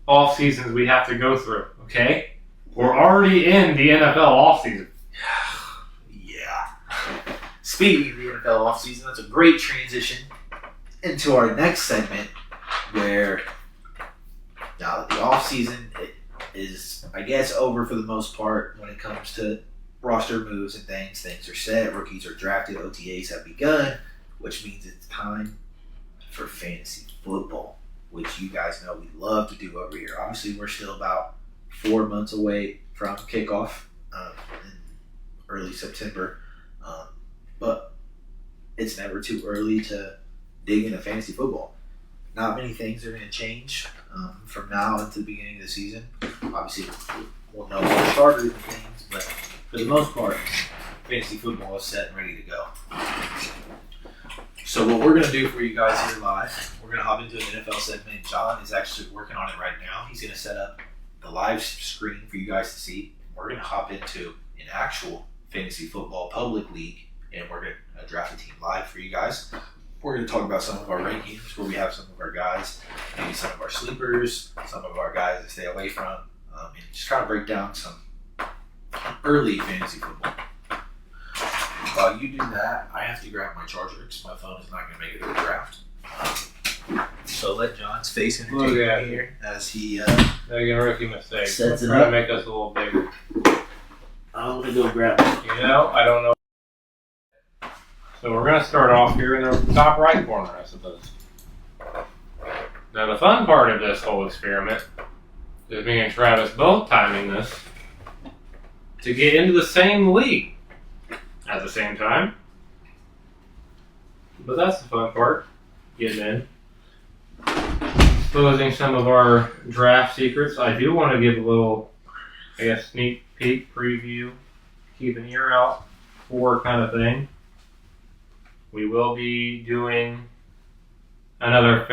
off seasons we have to go through, okay? We're already in the NFL off season. Yeah. Speaking of the NFL off season, that's a great transition into our next segment, where now that the off season is, I guess, over for the most part when it comes to roster moves and things. Things are set, rookies are drafted, OTAs have begun, which means it's time for fantasy football, which you guys know we love to do over here. Obviously, we're still about 4 months away from kickoff in early September, but it's never too early to dig into fantasy football. Not many things are going to change from now until the beginning of the season. Obviously, we'll know more starters and things, but for the most part, fantasy football is set and ready to go. So what we're going to do for you guys here live, we're going to hop into an NFL segment. John is actually working on it right now. He's going to set up the live screen for you guys to see. We're going to hop into an actual fantasy football public league, and we're going to draft a team live for you guys. We're going to talk about some of our rankings, where we have some of our guys, maybe some of our sleepers, some of our guys to stay away from, and just try to break down some early fantasy football. While you do that, I have to grab my charger because my phone is not going to make it to the draft. So let John's face entertain me here as he making a rookie mistake. Sets it Try up. to make us a little bigger. I'm going to go grab it. You know, I don't know. So we're going to start off here in the top right corner, I suppose. Now the fun part of this whole experiment is me and Travis both timing this to get into the same league at the same time. But that's the fun part, getting in. Exposing some of our draft secrets. I do want to give a little, I guess, sneak peek preview, keep an ear out for kind of thing. We will be doing another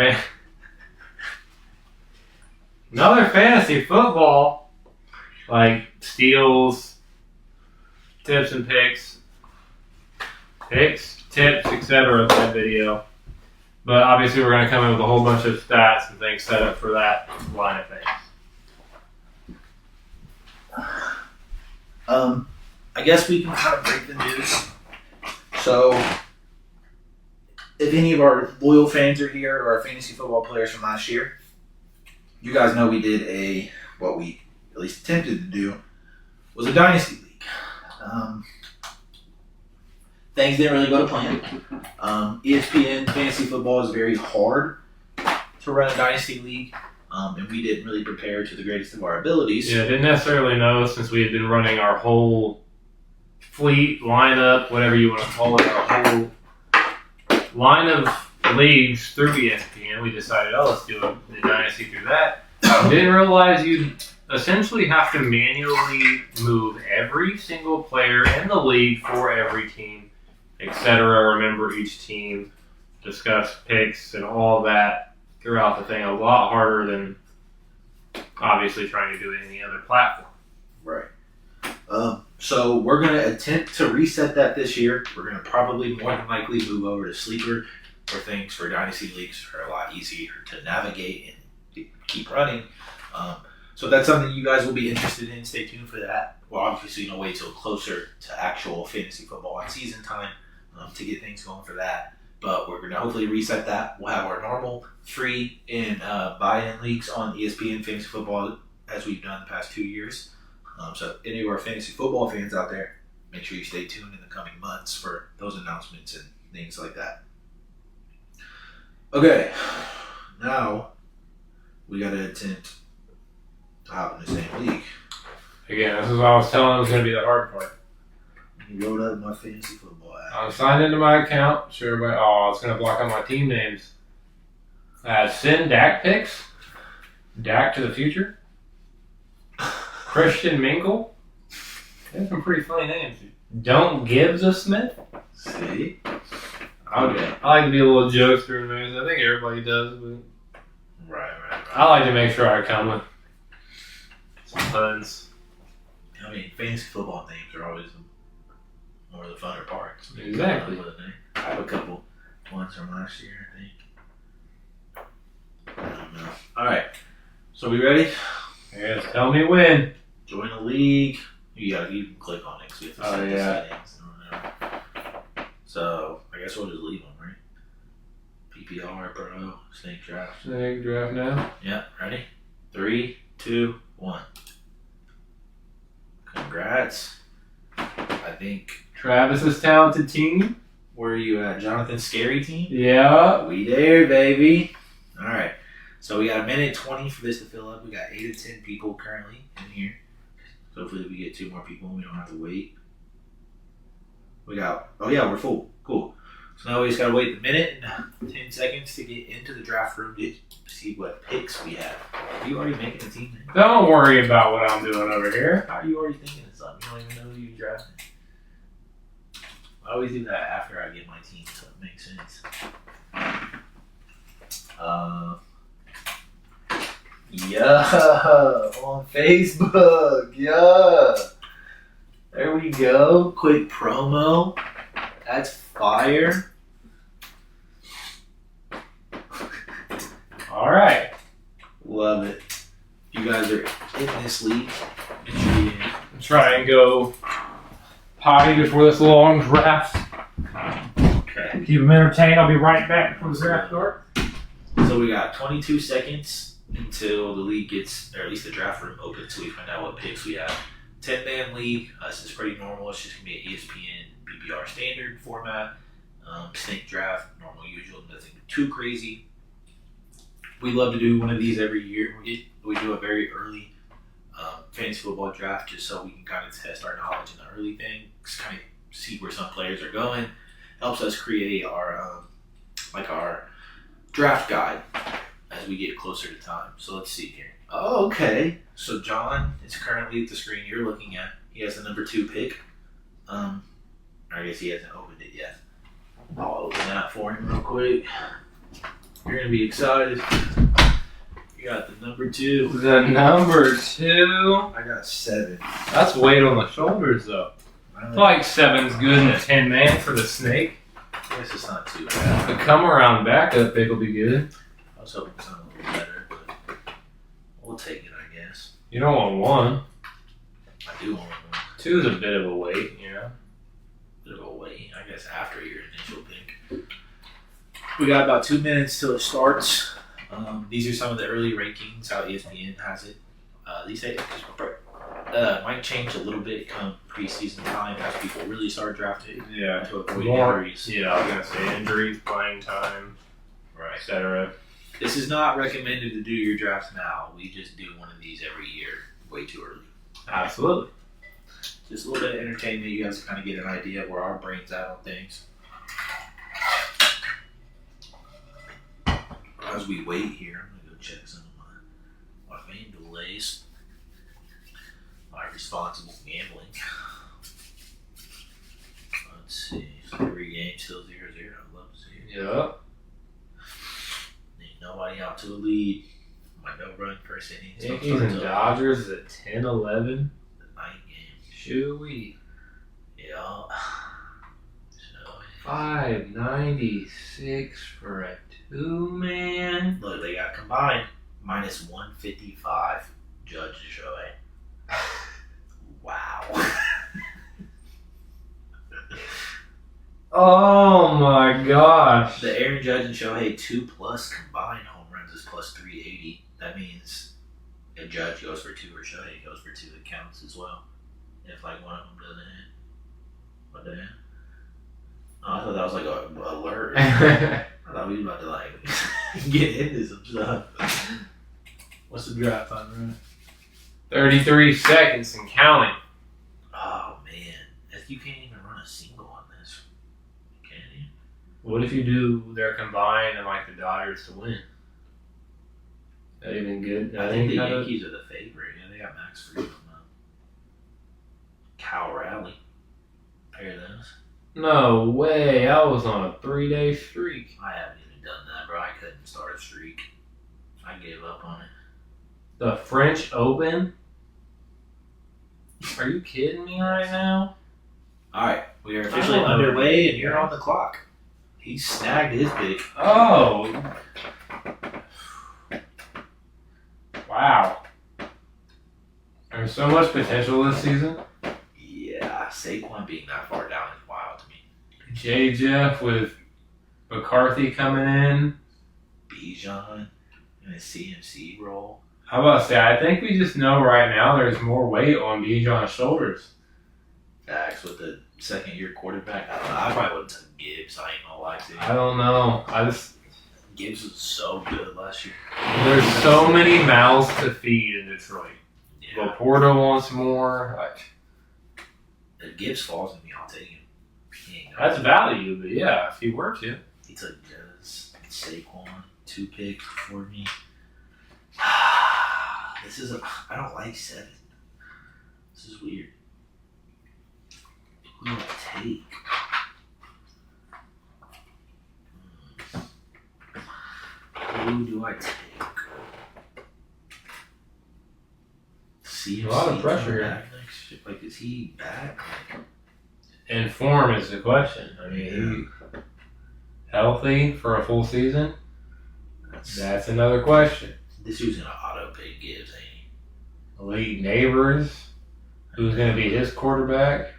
fantasy football, like steals, tips and picks, tips, etc. That video. But obviously we're going to come in with a whole bunch of stats and things set up for that line of things. I guess we can kind of break the news. So, if any of our loyal fans are here or our fantasy football players from last year, you guys know we did what we at least attempted to do was a dynasty league. Things didn't really go to plan. ESPN fantasy football is very hard to run a dynasty league, and we didn't really prepare to the greatest of our abilities. Yeah, didn't necessarily know since we had been running our whole fleet, lineup, whatever you want to call it, our whole line of leagues through ESPN. We decided, let's do the dynasty through that. Didn't realize you'd essentially have to manually move every single player in the league for every team, etc. Remember each team, discuss picks and all that throughout the thing. A lot harder than obviously trying to do it in any other platform. Right. So we're going to attempt to reset that this year. We're going to probably more than likely move over to Sleeper, where things for dynasty leagues are a lot easier to navigate and keep running. So that's something you guys will be interested in. Stay tuned for that. We'll obviously wait till closer to actual fantasy football and season time to get things going for that. But we're going to hopefully reset that. We'll have our normal free and buy-in leagues on ESPN fantasy football as we've done the past 2 years. So any of our fantasy football fans out there, make sure you stay tuned in the coming months for those announcements and things like that. Okay, now we got to attempt to hop in the same league. Again, this is what I was telling you was going to be the hard part. You wrote up my fantasy football app. I'm signed into my account. Sure, everybody. It's going to block out my team names. Send Dak picks. Dak to the future. Christian Mingle. That's some pretty funny names. Don't Gibbs a Smith. See? Okay. I like to be a little jokester in movies. I think everybody does, but Right. I like to make sure I come with some puns. I mean, fantasy football names are always more of the funner parts. Exactly. I have a couple ones from last year, I think. I don't know. Alright. So we ready? Yes, tell me when. Join the league. You can click on it because we have to set the settings or whatever. So I guess we'll just leave them, right? PPR, bro. Snake draft. Snake draft now. Yeah, ready? 3, 2, 1. Congrats. I think. Travis's talented team. Where are you at? Jonathan's scary team? Yeah. We there, baby. Alright. So we got 1:20 for this to fill up. We got 8 to 10 people currently in here. So hopefully we get 2 more people and we don't have to wait. We're full. Cool. So now we just gotta wait the minute and 10 seconds to get into the draft room to see what picks we have. Are you already making a team name? Don't worry about what I'm doing over here. How are you already thinking of something? You don't even know who you're drafting. I always do that after I get my team, so it makes sense. On Facebook, there we go. Quick promo. That's fire. All right. Love it. You guys are in this league. Try and go potty before this long draft. Okay. Keep them entertained. I'll be right back before the draft starts. So we got 22 seconds until the league gets, or at least the draft room opens, so we find out what picks we have. 10-man league. This is pretty normal. It's just going to be an ESPN PPR standard format. Snake draft, normal, usual, nothing too crazy. We love to do one of these every year. We do a very early fantasy football draft just so we can kind of test our knowledge in the early things, kind of see where some players are going. Helps us create our draft guide as we get closer to time. So let's see here. Oh, okay. So John is currently at the screen you're looking at. He has the number 2 pick. I guess he hasn't opened it yet. I'll open that for him real quick. You're going to be excited. You got the number 2. The number 2. I got 7. That's weight on the shoulders, though. I feel like 7's good in a 10-man for the snake. I guess it's not too bad. The come-around backup pick will be good. I was hoping something a little better, but we'll take it, I guess. You don't want 1. I do want 1. 2 is a bit of a weight, you know? Bit of a weight, I guess, after your initial pick. We got about 2 minutes till it starts. These are some of the early rankings, how ESPN has it. These days might change a little bit come preseason time as people really start drafting. Yeah. To avoid injuries. Yeah, I was going to say injuries, playing time, Right. etc. This is not recommended to do your drafts now. We just do one of these every year, way too early. Absolutely. Just a little bit of entertainment. You guys kind of get an idea of where our brain's at on things. As we wait here, I'm going to go check some of my FanDuel lays. My responsible gambling. Let's see. Every game still 0-0. I'd love to see it. Yeah. Ain't nobody out to a lead. My no-run first inning. Yankees and Dodgers is at 10-11. The night game. Shoo-wee. Yeah. So, 596 for a 2-man. look, they got combined. Minus 155. Judge to Shohei. Wow. Oh my gosh. The Aaron Judge and Shohei 2+ combined home runs is plus 380. That means if Judge goes for 2 or Shohei goes for 2, it counts as well. If like one of them doesn't hit. What the hell? Oh, I thought that was like a alert. I thought we were about to like get into some stuff. What's the draft time, right? 33 seconds and counting. Oh man, if you can't even run a single on this, can you? What if you do their combined and like the Dodgers to win? That even good? I think the Yankees are the favorite. Yeah, they got Max Fried on them. Cal Raleigh. Pair of those. No way. I was on a 3-day streak. I haven't even done that, bro. I couldn't start a streak. I gave up on it. The French Open? Are you kidding me right now? Alright, we are officially underway and you're on the clock. He snagged his pick. Oh. Wow. There's so much potential this season. Yeah, Saquon being that far down is wild to me. J. Jeff with McCarthy coming in. Bijan in a CMC role. How about say? I think we just know right now there's more weight on Bijan's shoulders. Facts with the second-year quarterback. I don't know. I probably would have took Gibbs. I ain't gonna lie to you. I don't know. Gibbs was so good last year. There's so many mouths to feed in Detroit. Yeah. Laporta wants more. If Gibbs falls to me, I'll take him. That's value, but yeah, if he were to. He took Saquon 2 picks for me. I don't like 7. This is weird. Who do I take? Who do I take? CMC A lot of pressure here. back next year? Like, is he back? And form is the question. I mean, he healthy for a full season? That's another question. This dude's gonna auto pay Gibbs, ain't he? Elite Neighbors, who's going to be his quarterback,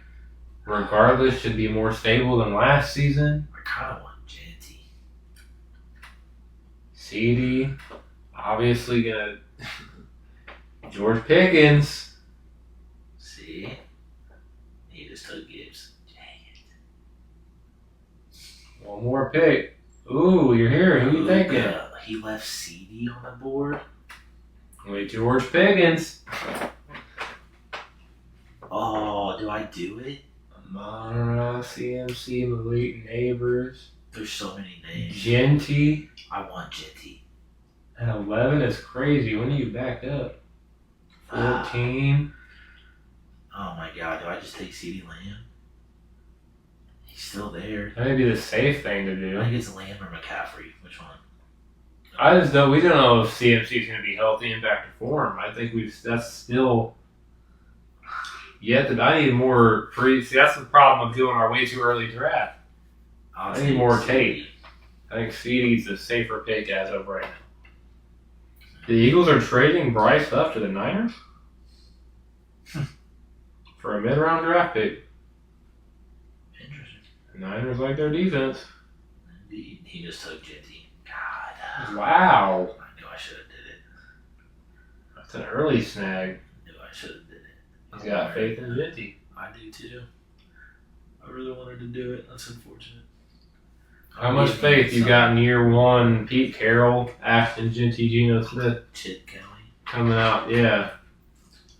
regardless, should be more stable than last season. I kind of want Genty. CD, obviously going to. George Pickens. See? He just took Gibbs. Dang it. One more pick. Ooh, you're here. Who you thinking? He left CD on the board. Wait, George Pickens. Oh, do I do it? Amara, CMC, Malik Neighbors. There's so many names. Genty. I want Genty. At 11 is crazy. When do you back up? 14. Oh my god, do I just take CD Lamb? He's still there. That may be the safe thing to do. I think it's Lamb or McCaffrey. Which one? I just don't. We don't know if CMC is going to be healthy and back to form. I think that's still yet that I need more pre. See, that's the problem of doing our way too early draft. I need more tape. I think CD's the safer pick as of right now. The Eagles are trading Bryce up to the Niners for a mid-round draft pick. Interesting. The Niners like their defense. Indeed. He just took Genty. God. Wow. I knew I should have did it. That's an early snag. I knew I should have did it. He's got faith in Genty. I do too. I really wanted to do it. That's unfortunate. How much faith you got in year one? Pete Carroll, Ashton Genty, Geno Smith Chip Kelly. coming out. Yeah.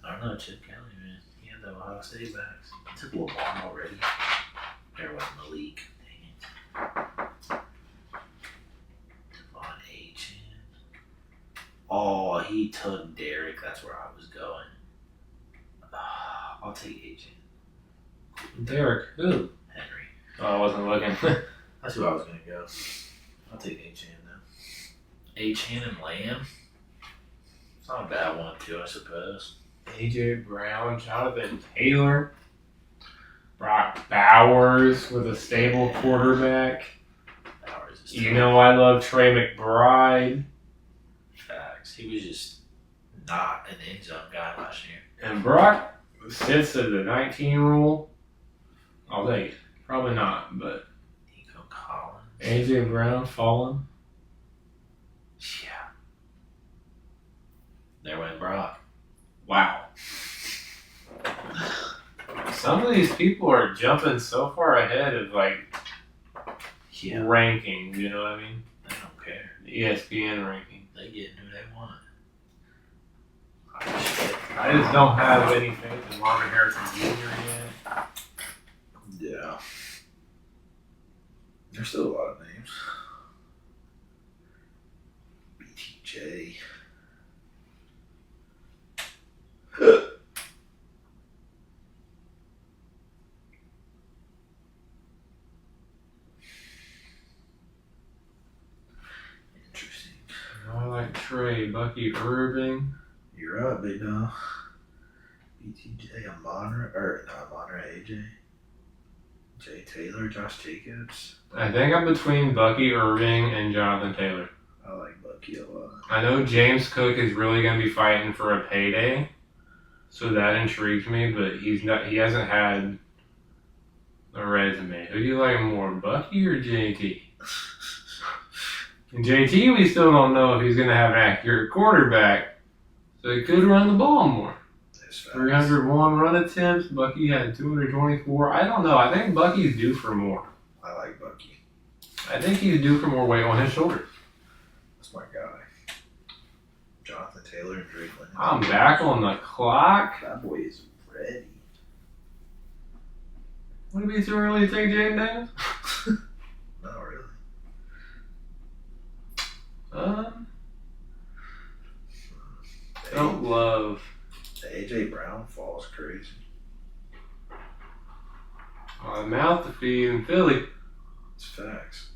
I don't know, Chip Kelly, man. He had the Ohio State backs. He took Lamar already. There was Malik. Dang it. Devon Achan. Oh, he took Derek. That's where I was going. I'll take Achan. Derek, who? Henry. Oh, I wasn't looking. That's who I was going to go. I'll take Achan now. Achan and Lamb. It's not a bad one, too, I suppose. AJ Brown, Jonathan Taylor, Brock Bowers with a stable quarterback. Bowers is You know I love Trey McBride. Facts. He was just not an end zone guy last year. And Brock sits at the 19 rule. I'll take it. Probably not, but Nico Collins. AJ Brown fallen. Yeah. There went Brock. Wow. Some of these people are jumping so far ahead of Yeah. ranking, you know what I mean? They don't care. The ESPN ranking. They get who they want. I just don't have any faith in Marvin Harrison Jr. yet. Yeah. There's still a lot of names. BTJ. Interesting. I like Trey, Bucky Irving. You're up, big dog. BTJ, Amonra, AJ. Jay Taylor, Josh Jacobs. I think I'm between Bucky Irving and Jonathan Taylor. I like Bucky a lot. I know James Cook is really going to be fighting for a payday, so that intrigues me. But he hasn't had a resume. Who do you like more, Bucky or JT? And JT, we still don't know if he's going to have an accurate quarterback, so he could run the ball more. 301 run attempts. Bucky had 224. I don't know. I think Bucky's due for more. I like Bucky. I think he's due for more weight on his shoulders. That's my guy. Jonathan Taylor and Drake London. I'm back on the clock. That boy is ready. Would it be too early to take Jaden Davis? Not really. Don't love. The AJ Brown fall is crazy. Mouth to feed in Philly. It's facts.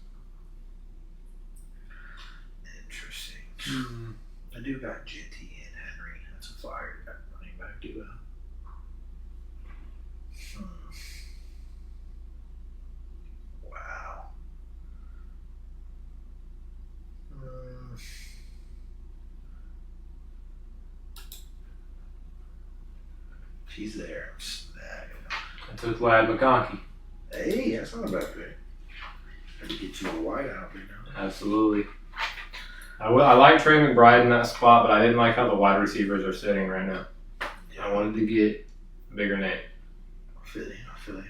Interesting. I do got Genty and Henry. That's a fire running back duo. Wow. She's there. I'm snagging. I took Lad McConkey. Hey, that's not a bad thing. Had to get you a wide out there now. Absolutely. I like Trey McBride in that spot, but I didn't like how the wide receivers are sitting right now. Yeah. I wanted to get a bigger name. I feel you.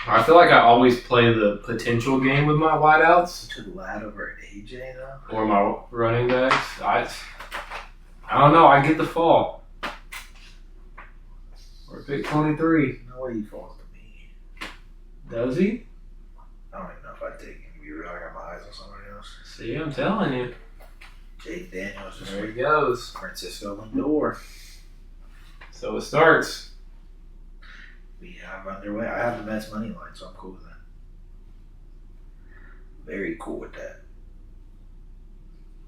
I feel like I always play the potential game with my wideouts To the lad over at AJ though. or my running backs. I don't know. I get the fall. Or pick 23. No way he falls to me. Does he? I don't even know if I'd take him. You really got my eyes on somebody else. See, I'm telling you. Jake Daniels just There he went goes. Francisco Lindor. So it starts. We have underway. I have the Mets money line, so I'm cool with that. Very cool with that.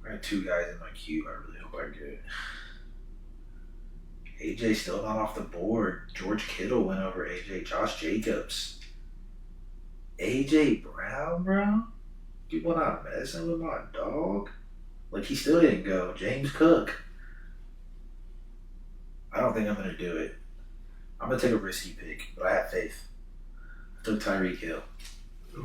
I got 2 guys in my queue. I really hope I get it. AJ still not off the board. George Kittle went over AJ. Josh Jacobs. AJ Brown, bro? People not messing with my dog? Like, he still didn't go. James Cook. I don't think I'm going to do it. I'm going to take a risky pick, but I have faith. I took Tyreek Hill.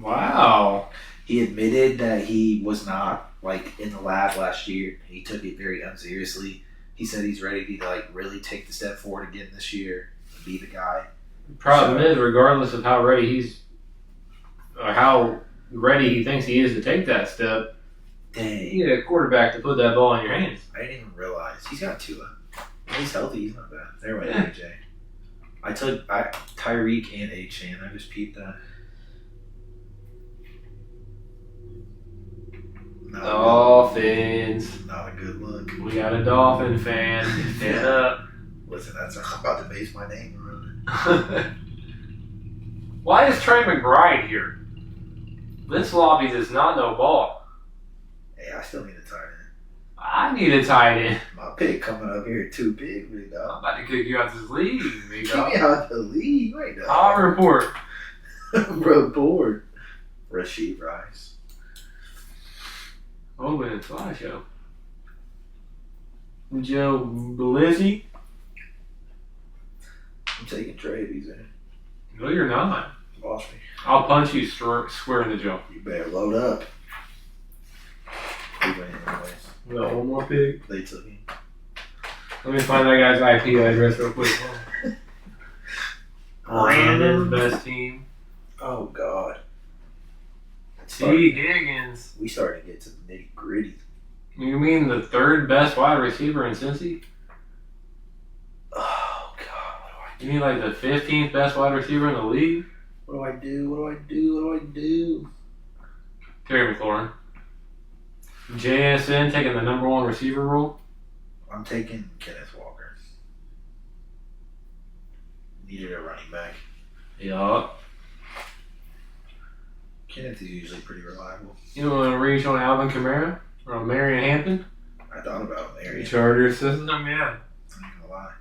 Wow. He admitted that he was not, like, in the lab last year. He took it very unseriously. He said he's ready to, like, really take the step forward again this year and be the guy. The problem is, regardless of how ready how ready he thinks he is to take that step, Dang. you need a quarterback to put that ball in your hands. I didn't even realize. He's got Tua. When he's healthy, he's not bad. There went Yeah. AJ. I took Tyreek and H-Chan. I just peeped that. Dolphins. Not a good look. We got a Dolphin fan. Stand up. Listen, I'm about to base my name around it. Why is Trey McBride here? This lobby does not know ball. Hey, I still need a tight end. I need a tight end. My pick coming up here too big, big I'm dog. about to kick you out this league, big Keep dog. me out the league right now. I'll report. Report. Rasheed Rice. Open and slideshow. Joe Blizzy? I'm taking Trey if he's in. No, you're not. Lost me. I'll punch you square in the jaw. You better load up. He went anyways. We got one more pick. They took him. Let me find that guy's IP address real quick. Brandon's best team. Oh, God. T. Higgins. We started to get to the nitty gritty. You mean the third best wide receiver in Cincy? Oh, God. What do I You mean like the 15th best wide receiver in the league? What do I do? What do I do? What do I do? Terry McLaurin. JSN taking the number 1 receiver role. I'm taking Kenneth Walker. Needed a running back. Yup. Kenneth is usually pretty reliable. You want to reach on Alvin Kamara or on Marion Hampton? I thought about him there. Charger system, yeah. I'm not gonna lie.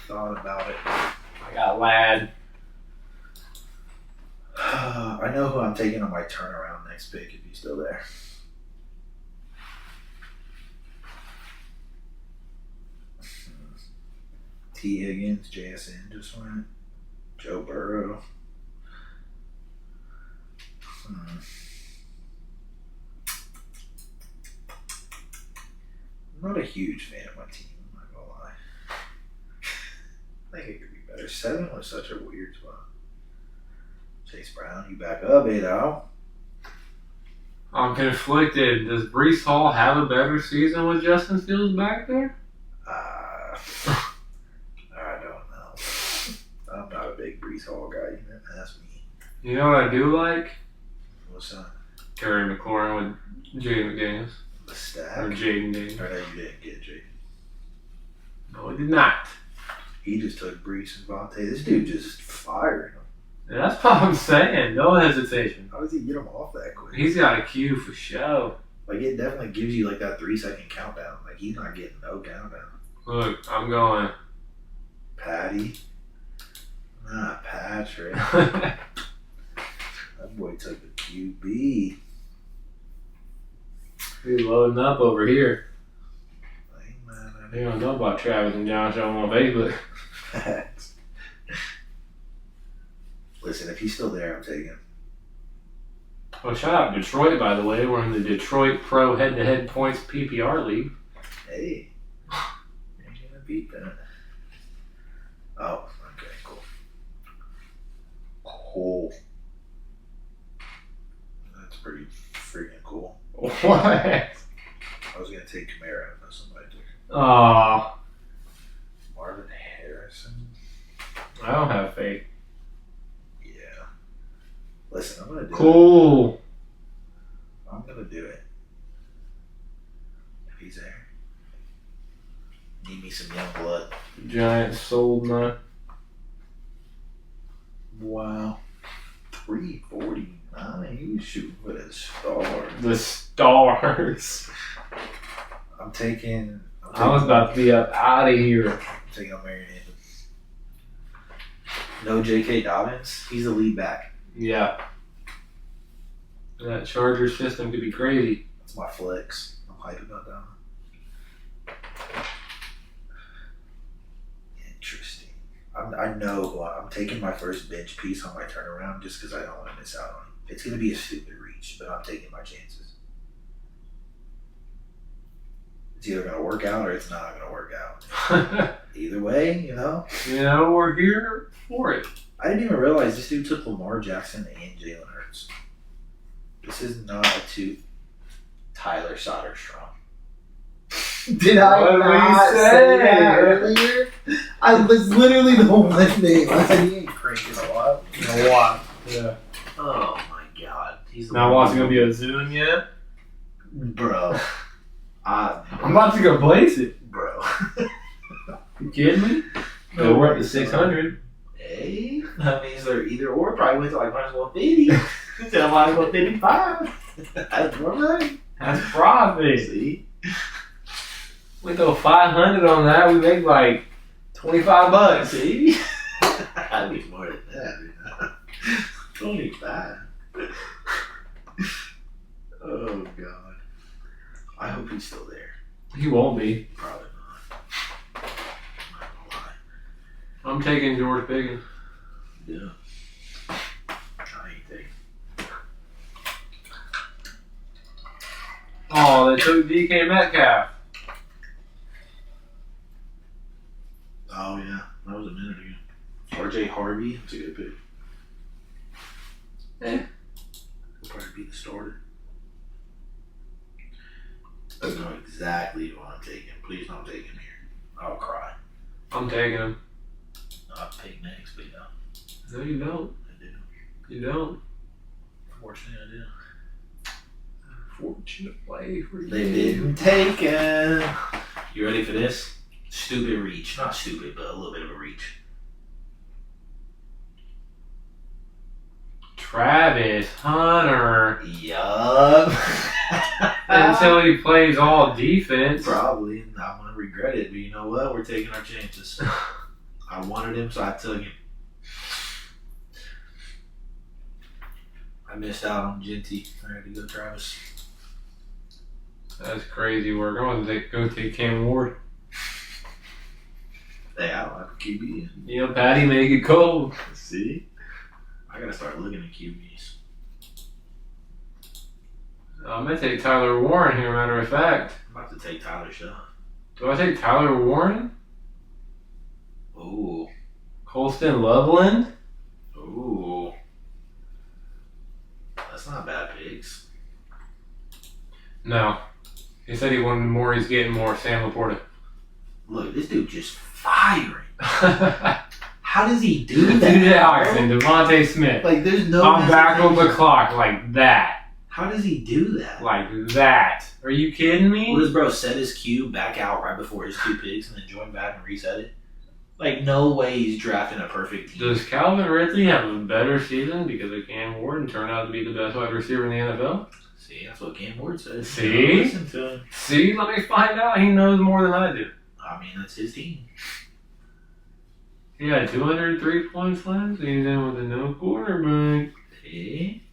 Thought about it. I got Ladd. I know who I'm taking on my turnaround next pick if he's still there. T. Higgins, JSN just went. Joe Burrow. I'm not a huge fan of my team, I'm not gonna lie. I think it could be better. 7 was such a weird spot. Chase Brown, you back up, Ado. I'm conflicted. Does Breece Hall have a better season with Justin Fields back there? I don't know. I'm not a big Breece Hall guy. You didn't ask me. You know what I do like? What's that? Terry McLaurin with Jaden McDaniels. The Or stack? Jaden Daniels. I know you didn't get Jake. No, it did not. He just took Brees and Vontae. This dude just fired him. That's what I'm saying. No hesitation. How does he get him off that quick? He's got a cue for show. Like, it definitely gives you, like, that 3-second countdown. Like, he's not getting no countdown. Look, I'm going. Patty. Not Patrick. That boy took the QB. He's loading up over here. I ain't mad at They don't know about Travis and Jon Show on Facebook. him. Listen, if he's still there, I'm taking him. Oh, shout out Detroit, by the way. We're in the Detroit Pro Head-to-Head Points PPR League. Hey. Ain't gonna beat that. Oh, okay, cool. Oh. That's pretty freaking cool. What? I was going to take Kamara if somebody took him. Aw. Marvin Harrison? I don't have faith. Yeah. Listen, I'm going to do it. Cool. I'm going to do it. If he's there. Need me some young blood. Giants sold none. Wow. 349. He was shooting for the stars. The stars. I'm taking. I was about to be up out of here. I'm taking on Marion Hampton. No J.K. Dobbins. He's the lead back. Yeah. That Charger system could be crazy. That's my flex. I'm hyped about that one. Interesting. I know who I'm taking my first bench piece on my turnaround just because I don't want to miss out on him. It's going to be a stupid reach, but I'm taking my chances. It's either going to work out or it's not going to work out. Either way, you know? You know, we're here for it. I didn't even realize this dude took Lamar Jackson and Jalen Hurts. This is not a Tyler Soderstrom. Did I not say that earlier? I was literally the one name. I said he ain't cranking a lot. A lot. Yeah. Oh my god. He's Now watching gonna be a Zoom yet? Bro. I'm about to go place it. Bro. You kidding me? No, we're at the 600. Hey, that means they're either or. Probably went to like minus 150. Instead of minus 155. That's more money. That's profit. See? We throw 500 on that, we make like $25. See? I need more than that. 25. Oh god. I hope he's still there. He won't be. Probably not. I'm not gonna lie. I'm taking George Pickens. Yeah. I ain't taking. Oh, they took DK Metcalf. Oh yeah, that was a minute ago. RJ Harvey, that's a good pick. He'll probably be the starter. I know exactly what I'm taking. Please don't take him here. I'll cry. I'm taking him. I'll pick next, but no. No, you don't. I do. You don't. Unfortunately, I do. Fortunate play for you. They didn't take him. You ready for this? Stupid reach. Not stupid, but a little bit of a reach. Travis Hunter. Yup. Until he plays all defense. Probably. I'm going to regret it, but you know what? We're taking our chances. I wanted him, so I took him. I missed out on Genty. I had to go Travis. That's crazy work. I'm going to go take Cam Ward. Hey, I don't have a QB. You know, Patty make it cold. See? I got to start looking at QBs. I'm going to take Tyler Warren here, matter of fact. I'm about to take Tyler Shaw. Do I take Tyler Warren? Ooh. Colston Loveland? Ooh. That's not bad picks. No. He said he wanted more, he's getting more. Sam Laporta. Look, this dude just firing. How does he do that? DJ Hawkinson, Devontae Smith. Like, there's no. I'm back on the hesitation. clock like that. How does he do that? Like that. Are you kidding me? What does bro set his cue back out right before his 2 picks and then join back and reset it? Like, no way he's drafting a perfect team. Does Calvin Ridley have a better season because of Cam Ward and turn out to be the best wide receiver in the NFL? See, that's what Cam Ward says. See? Listen to him. See, let me find out. He knows more than I do. I mean, that's his team. He had 203 points last season with a no quarterback. See?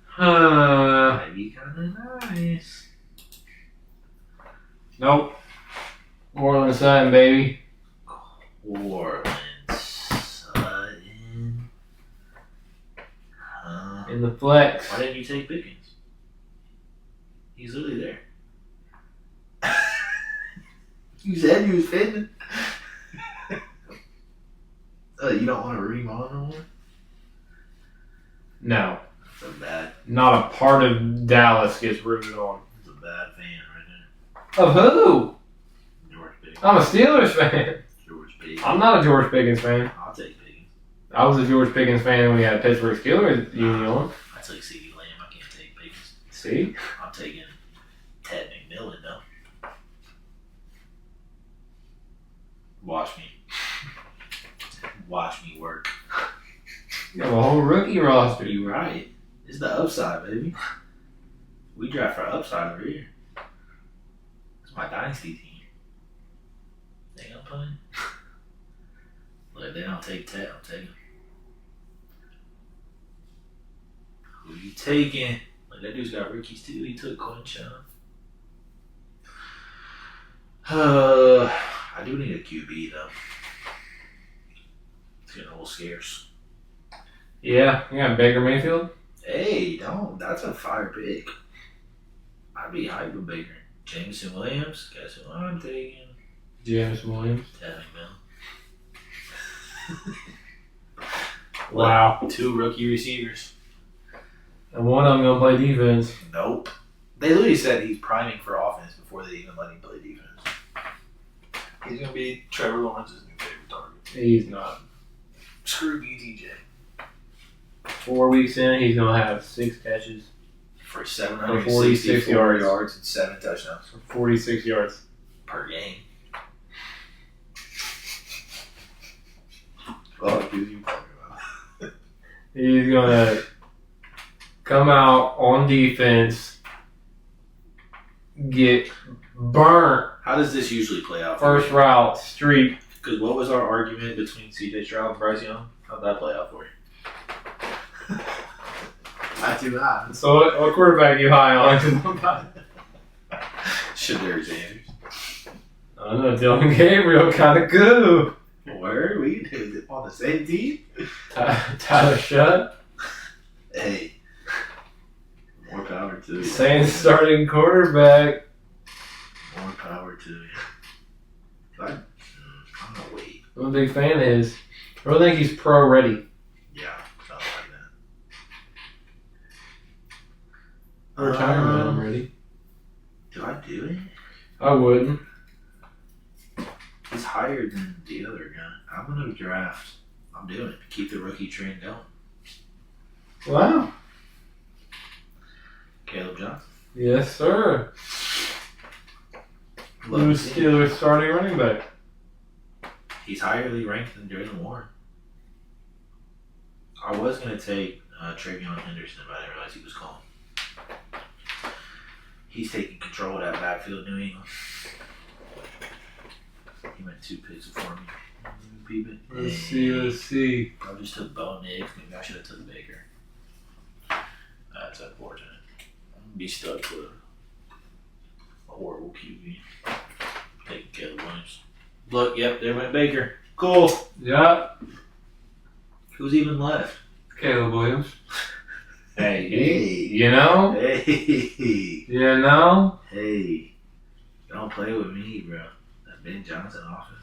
Huh. Might be kind of nice. Nope. Orland Sutton, baby. Orland Sutton. In the flex. Why didn't you take Pickens? He's literally there. You said you was fitting. You don't want to read him on no more? No. That's a bad. Not a part of Dallas gets rooted on. That's a bad fan right there. Of who? George Pickens. I'm a Steelers fan. George Pickens. I'm not a George Pickens fan. I'll take Pickens. I was a George Pickens fan when we had Pittsburgh Steelers union on. I took CeeDee Lamb. I can't take Pickens. See? I'm taking Ted McMillan though. Watch me. Watch me work. You have a whole rookie roster. You right. It's the upside, baby. We draft for upside over here. It's my dynasty team. They gonna play? Look, if they don't take Ted, I'll take him. Who you taking? Like that dude's got rookies too. He took Quinshawn. I do need a QB though. It's getting a little scarce. Yeah, you got Baker Mayfield. Hey, don't. That's a fire pick. I'd be hype with Baker. Jameson Williams. Guess who I'm taking? James Williams. Ted McMillan. Wow. 2 rookie receivers. And one of them gonna play defense. Nope. They literally said he's priming for offense before they even let him play defense. He's gonna be Trevor Lawrence's new favorite target. He's not. Screw BTJ. 4 weeks in, he's gonna have 6 catches For 46 yards and 7 touchdowns for 46 yards. per game. Oh, dude, you talking about? He's gonna come out on defense, get burnt How does this usually play out? first route streak. Because what was our argument between CJ Stroud and Bryce Young? How'd that play out for you? Not too bad. So what quarterback you high on? Shedeur Sanders. I don't know, Dylan Gabriel kind of good. Where are we on the same team? Tyler Shutt, Hey, more power to you. Saints starting quarterback. More power to you. I'm gonna wait. I'm a big fan of his. I really think he's pro ready. Yeah, something like that. Retirement, I'm ready. Do I do it? I wouldn't. He's higher than the other guy. I'm gonna draft. I'm doing it. Keep the rookie trend going. Wow. Caleb Johnson. Yes, sir. Love New to see it. Steelers starting running back. He's highly ranked than Jalen Warren. I was gonna take Travion Henderson, but I didn't realize he was gone. He's taking control of that backfield, New England. He went 2 picks before me. Let's see. I just took Bo Nix. Maybe I should have took Baker. That's unfortunate. I'm gonna be stuck with a horrible QB. Taking Caleb Williams. Look, yep, there went Baker. Cool. Yeah, Who's even left? Caleb Williams. Hey, You know? hey, You know? hey. Don't play with me, bro. That Ben Johnson offense.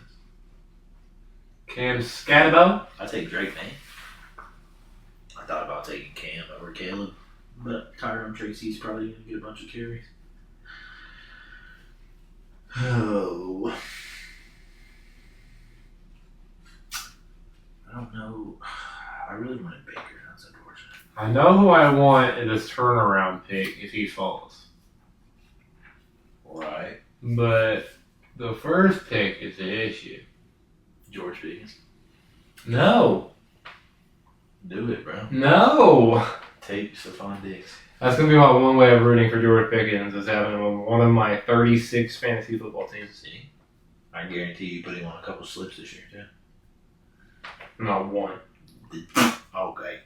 Cam Scatterbo. I take Drake, man. I thought about taking Cam over Caleb, but Tyrone Tracy's probably gonna get a bunch of carries. Oh, I don't know. I really wanted Baker. That's unfortunate. I know who I want in this turnaround pick if he falls. Right. But the first pick is the issue. George Pickens. No. Do it, bro. No. Take Stephon Diggs. That's going to be my one way of rooting for George Pickens is having him on one of my 36 fantasy football teams. See? I guarantee you put him on a couple slips this year, too. Not one. Okay.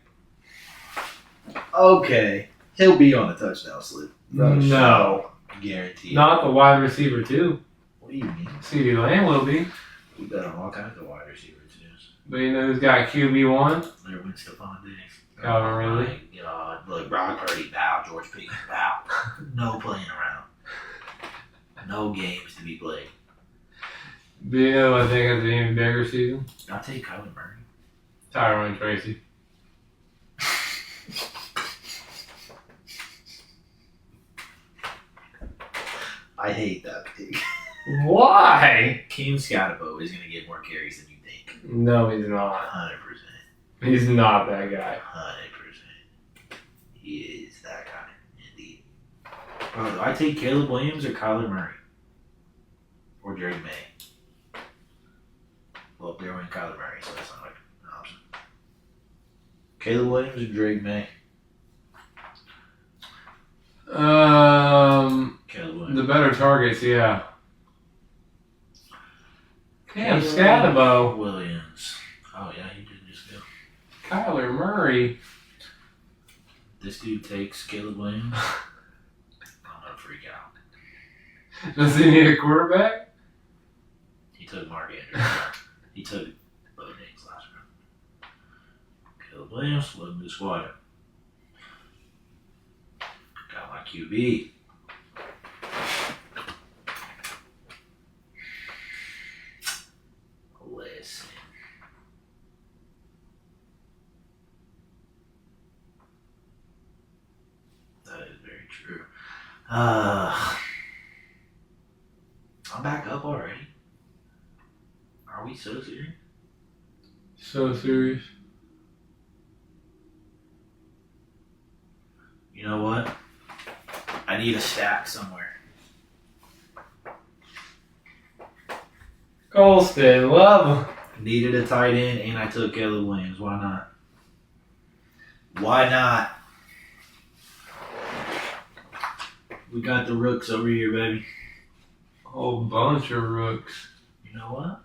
Okay. He'll be on a touchdown slip. No. Guaranteed. Not the wide receiver, too. What do you mean? CeeDee Lamb will be. We bet on all kinds of wide receivers. Yes. But you know who's got QB1? There went Stephon Diggs. Calvin Ridley. My God. Look, Brock Purdy, bow. George Pickens, bow. No playing around. No games to be played. Bill, I think, has an even bigger season. I'll take Kyler Murray. Tyrone Tracy. I hate that pick. Why? Kim Scatterbo is going to get more carries than you think. No, he's not. 100%. He's not that guy. 100%. He is that guy, indeed. Do I take Caleb Williams or Kyler Murray? Or Drake May? Well, they're winning Kyler Murray, so that's not like an option. Caleb Williams or Drake May? Caleb Williams. The better targets, yeah. Damn, Scatterbo. Williams. Oh, yeah, he did just go. Kyler Murray. This dude takes Caleb Williams. I'm going to freak out. Does he need a quarterback? He took Mark Andrews. He took Bo Nix last round. Caleb Williams, welcome to the squad. Got my QB. Listen. That is very true. I'm back up already. Are we so serious? So serious. You know what? I need a stack somewhere. Colston, love him. Needed a tight end, and I took Caleb Williams. Why not? Why not? We got the rooks over here, baby. Whole bunch of rooks. You know what?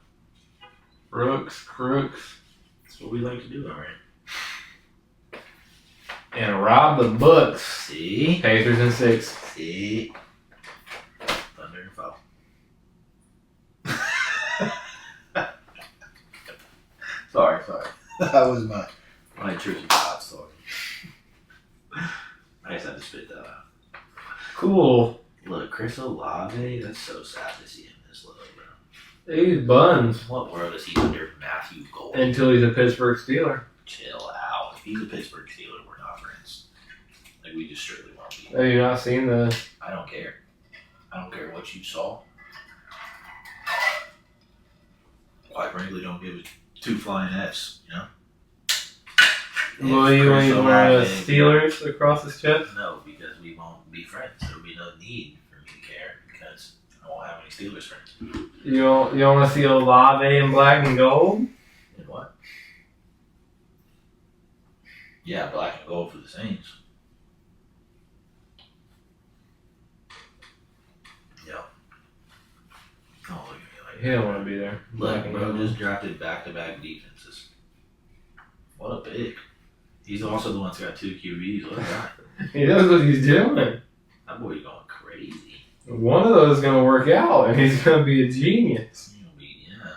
Rooks, crooks. That's what we like to do already. And rob the books. See? Pacers in 6. See? Thunder and foul. Sorry. That was my tricky pot story. I just had to spit that out. Cool. Look, Chris Olave, that's so sad to see him this low, bro. He's buns. What world is he under Matthew Gold? Until he's a Pittsburgh Steeler. Chill out. If he's a Pittsburgh Steeler, we're not friends. Like, we just strictly won't be. Have you not seen the... I don't care. I don't care what you saw. Quite frankly, don't give it 2 flying Fs, you know? Well, you want Steelers across his chest? No, because we won't be friends. There'll be no need for me to care because I won't have any Steelers friends. You don't want to see Olave in black and gold? And what? Yeah, black and gold for the Saints. Yeah. Don't look at me like He don't want to be there. Look, Black and bro, gold. just drafted back-to-back defenses. What a pick. He's also the one that's got 2 QBs. What a guy. He knows what he's doing. That boy's going crazy. One of those is going to work out, and he's going to be a genius. Yeah.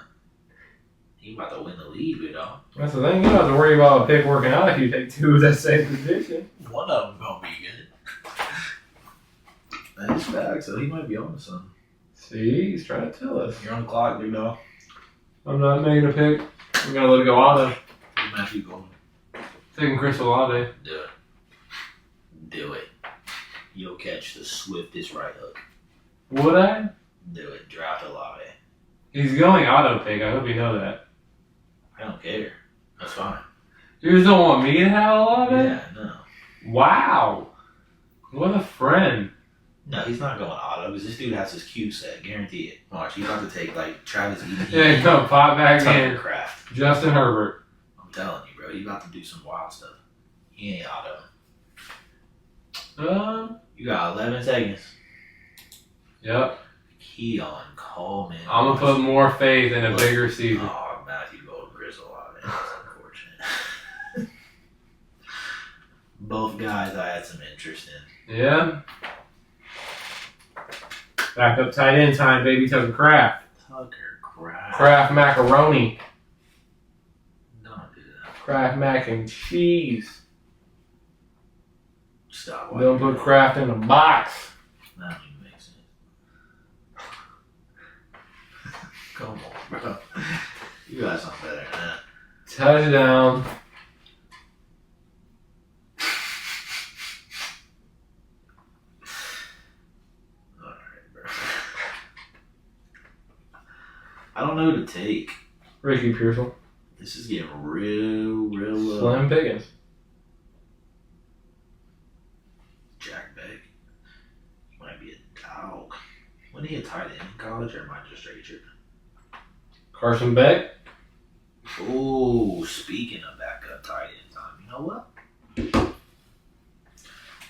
He about to win the league, you know. That's the thing. You don't have to worry about a pick working out if you take 2 of that same position. One of them gonna be good. That's fact, so he might be on to something. See, he's trying to tell us. You're on the clock, big dog. I'm not making a pick. I'm going to let it go auto. Matthew Golden. Taking Chris Olave. Do it. Do it. You'll catch the swiftest right hook. Would I? Do it. Draft Olave. He's going auto pick. I hope you know that. I don't care. That's fine. You just don't want me to have Olave? Yeah, no. Wow. What a friend. No, he's not going auto because this dude has his Q set. Guarantee it. Watch, he's about to take like Travis Etienne. Yeah, come pop back in. Craft. Justin Herbert. I'm telling you, bro. He's about to do some wild stuff. He ain't auto. You got 11 seconds. Yep. Keon Coleman. I'm going to put more faith in a bigger season. Oh, Matthew Gold, Chris Olave. That's unfortunate. Both guys I had some interest in. Yeah. Back up tight end time, baby. Tucker Kraft. Tucker Kraft. Kraft macaroni. Don't do that. Kraft mac and cheese. Stop. Don't put Kraft in a box. That don't even make sense. Come on, bro. You got something better than that. Touchdown. Alright, bro. I don't know who to take. Ricky Pearsall. This is getting real low. Slim Pickens. Jack Beck. He might be a dog. When he a tight end in college, or am I just straight tripping? Carson Beck. Ooh, speaking of backup tight end time, you know what?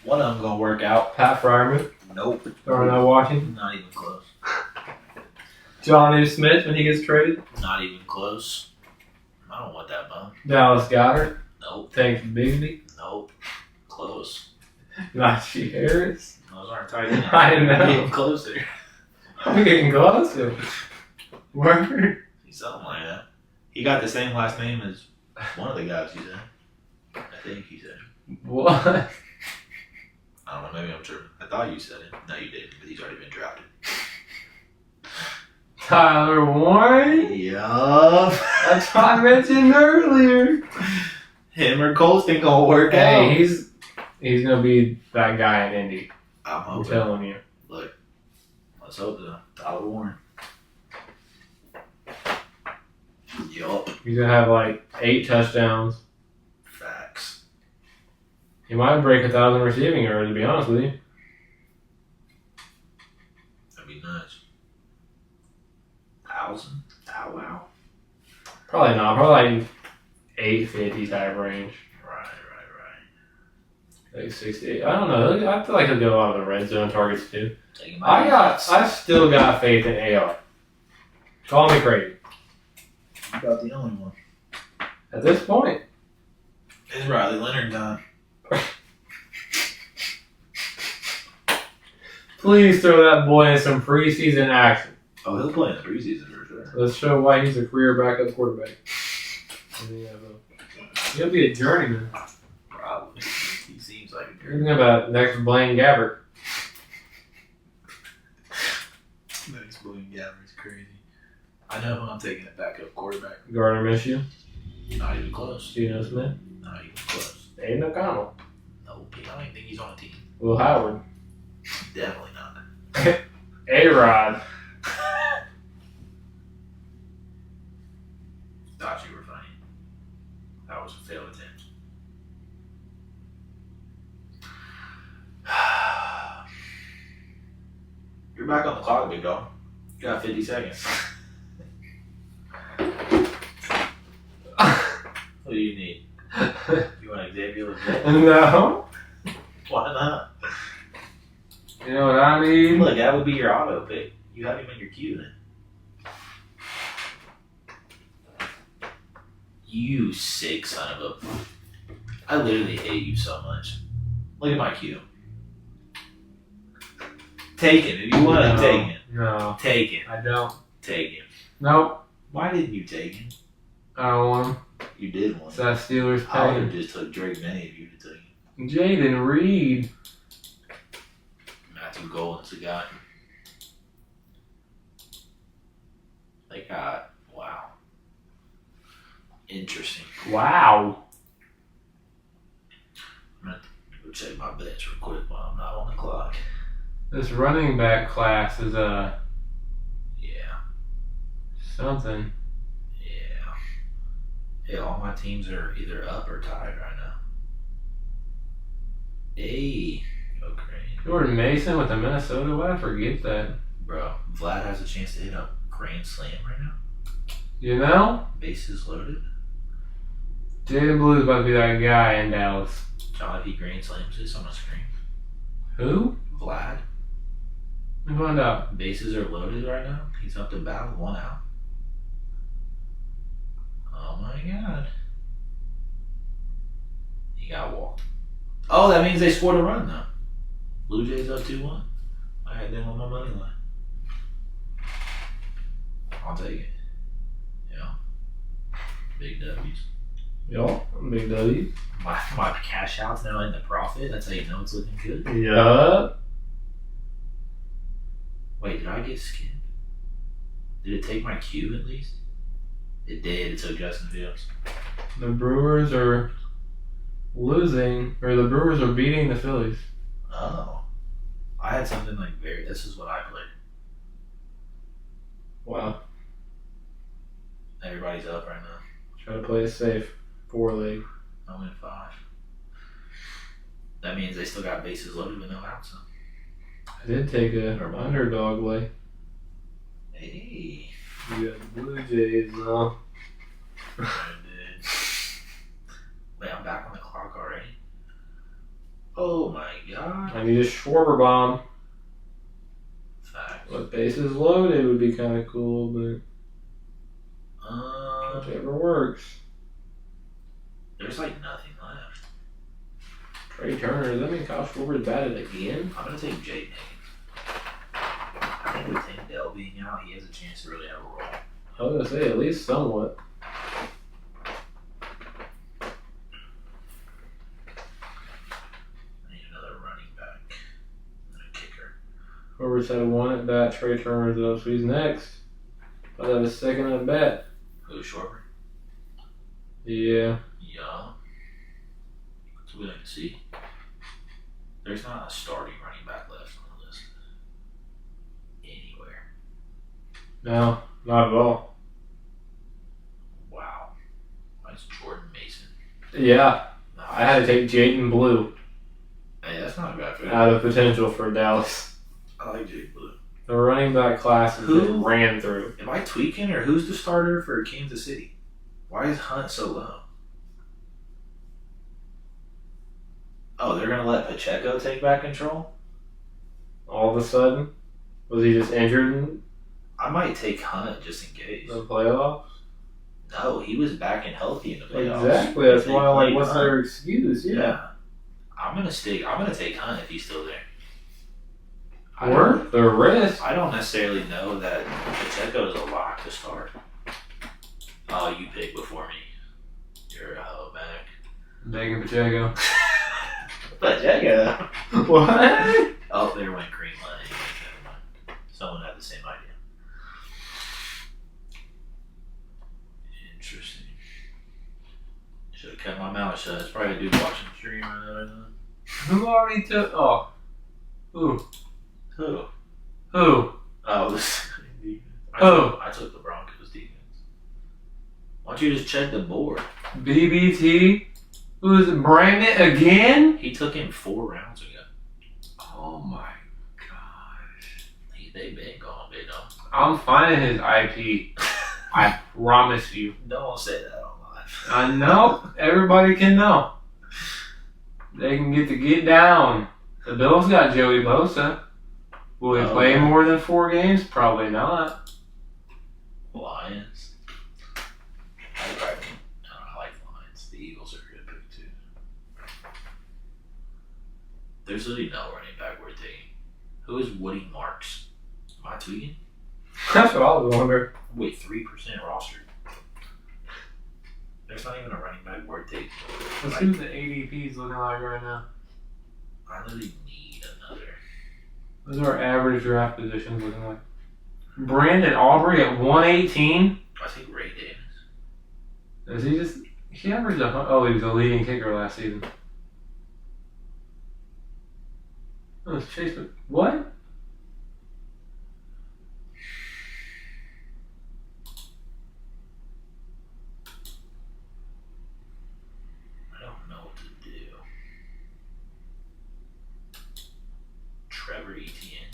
One of them gonna work out. Pat Fryerman. Nope. Darnell Washington. Not even close. Johnny Smith when he gets traded. Not even close. I don't want that bum. Dallas Goddard. Nope. Tank Bigsby. Nope. Close. Najee Harris. Those aren't tight ends. I know. Getting closer. I'm getting closer. Word. Something like that. He got the same last name as one of the guys you said. I think he said. What? I don't know, maybe I'm tripping. I thought you said it. No, you didn't, but he's already been drafted. Tyler Warren. Yup. That's what I mentioned earlier. Him or Colston gonna work out. Hey, he's gonna be that guy in Indy. I'm I'm hoping. telling you. Look, let's hope so. Tyler Warren. Yup. He's gonna have like 8 touchdowns. Facts. He might break 1,000 receiving yards, to be honest with you. That'd be nice. 1,000? Oh, wow. Probably not. Probably like 850 type range. Right. Like 68. I don't know. I feel like he'll get a lot of the red zone targets too. Take him out. I still got faith in AR. Call me crazy. About the only one. At this point. It's Riley Leonard time. Please throw that boy in some preseason action. Oh, he'll play in the preseason for sure. Let's show why he's a career backup quarterback. He'll be a journeyman. Probably. He seems like a You're good. thinking about next Blaine Gabbert. Next William Gabbard's crazy. I know who I'm taking at backup quarterback. Gardner Minshew. Not even close. Geno Smith. Not even close. Aiden O'Connell. Nope. I don't even think he's on a team. Will Howard. Definitely not. A-Rod. Thought you were funny. That was a failed attempt. You're back on the clock, big dog. You got 50 seconds. What do you need? You want Xavier Legit? No. Why not? You know what I mean? Look, that would be your auto pick. You have him in your queue then. You sick son of a... I literally hate you so much. Look at my queue. Take it. If you want to take it. No. Take it. I don't. Take it. Nope. Why didn't you take him? I don't want him. You did want It's him. that Steelers I would have pain. just took Drake May if you'd have taken him. Jaden Reed. Matthew Golden's the guy. They got... Wow. Interesting. Wow. I'm going to go check my bets real quick while I'm not on the clock. This running back class is Yeah. something. Yeah. Hey, all my teams are either up or tied right now. Hey. Okay. Jordan Mason with the Minnesota. Why did I forget that? Bro, Vlad has a chance to hit a grand slam right now. You know? Bases loaded. Jaden Blue's about to be that guy in Dallas. John, if he grand slams this on the screen. Who? Vlad. Let me find out. Bases are loaded right now. He's up to bat with 1 out. Oh my god. He got walked. Oh, that means they scored a run though. Blue Jays up 2-1. I had them on my money line. I'll take it. Yeah. Big W's. Yo, big W. My cash out's now in the profit. That's how you know it's looking good. Yup. Wait, did I get skinned? Did it take my cue at least? It did. It took Justin Fields. The Brewers are losing, or the Brewers are beating the Phillies. Oh. I had something like this is what I played. Wow. Everybody's up right now. Try to play it safe. 4 league. 0-5. That means they still got bases loaded with no outs. So. I did take a underdog lay. Hey. You got the Blue Jays now. Wait, I'm back on the clock already. Oh my god. I need a Schwarber bomb. Facts. With bases loaded would be kind of cool, but whichever works. There's like nothing left. Trey Turner, does that mean Kyle Schwarber's batted again? I'm gonna take Jaden Higgins. I think with Dell being out, he has a chance to really have a role. I was gonna say at least somewhat. I need another running back and a kicker. Schwarber's had 1 at bat. Trey Turner's up, so he's next. I'll have a second at bat. Who's Schwarber? Yeah. Yeah. That's what I can see. There's not a starting running back left on the list. Anywhere. No, not at all. Wow. That's Jordan Mason. Yeah. I had to take Jaden Blue Hey, that's not a bad fit. out of potential for Dallas. I like Jake Blue. The running back class has Who? been ran through. Am I tweaking or who's the starter for Kansas City? Why is Hunt so low? Oh, they're going to let Pacheco take back control? All of a sudden, was he just injured in I might take Hunt just in case. the playoffs? No, he was back and healthy in the playoffs. Exactly. That's They why I'm like, played what's Hunt. their excuse? Yeah. I'm gonna take Hunt if he's still there. Worth the risk. I don't necessarily know that Pacheco is a lock to start. Oh, you picked before me. You're a hoe back. Begging Pacheco. Pacheco. What? Oh, there went green light. Never mind. Someone had the same idea. Interesting. Should have kept my mouth shut. It's probably a dude watching the stream right now. Who already took? Oh. Who? Who? Who? Oh, this. I took the Broncos defense. Why don't you just check the board? BBT? Who is it? Brandon again? He took him 4 rounds ago. Oh my gosh. They been gone, big dog. I'm finding his IP. I promise you. Don't say that on live. I know. Everybody can know. They can get down. The Bills got Joey Bosa. Will he play more than 4 games? Probably not. Lions. I like Lions. The Eagles are a good pick too. There's really no running back worth taking. Who is Woody Marks? Am I tweaking? That's what I was wondering. Wait, 3% roster. There's not even a running back worth taking. Let's see what the ADP's looking like right now. I literally need another. Those are our average draft positions looking like. Brandon Aubrey at 118. I think Ray Davis. Is he just? He averaged he was a leading kicker last season. Oh, it's Chase. What? I don't know what to do. Trevor Etienne.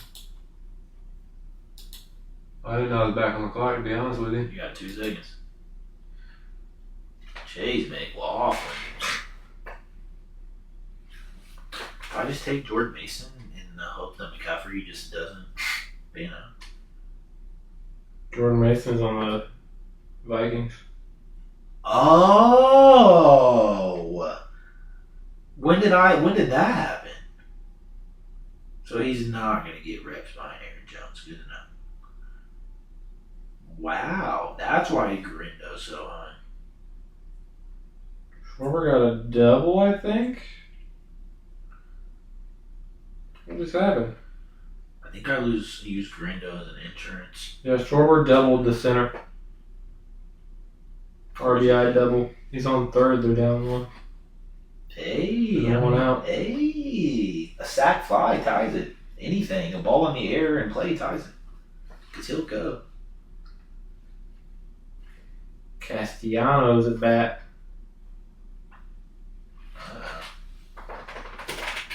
I didn't know I was back on the clock, to be honest with you. You got 2 seconds. Chase McLaughlin. If I just take Jordan Mason in the hope that McCaffrey just doesn't, Jordan Mason's on the Vikings. Oh! When did that happen? So he's not going to get reps behind Aaron Jones. Good enough. Wow, that's why Grindo's so high. Schwarber got a double, I think. What just happened? I think I used Grindo as an insurance. Yeah, Schwarber doubled the center. RBI double. He's on third. They're down 1. Hey, One out. Hey, a sack fly ties it. Anything, a ball in the air and play ties it. Because he'll go. Castellanos at bat.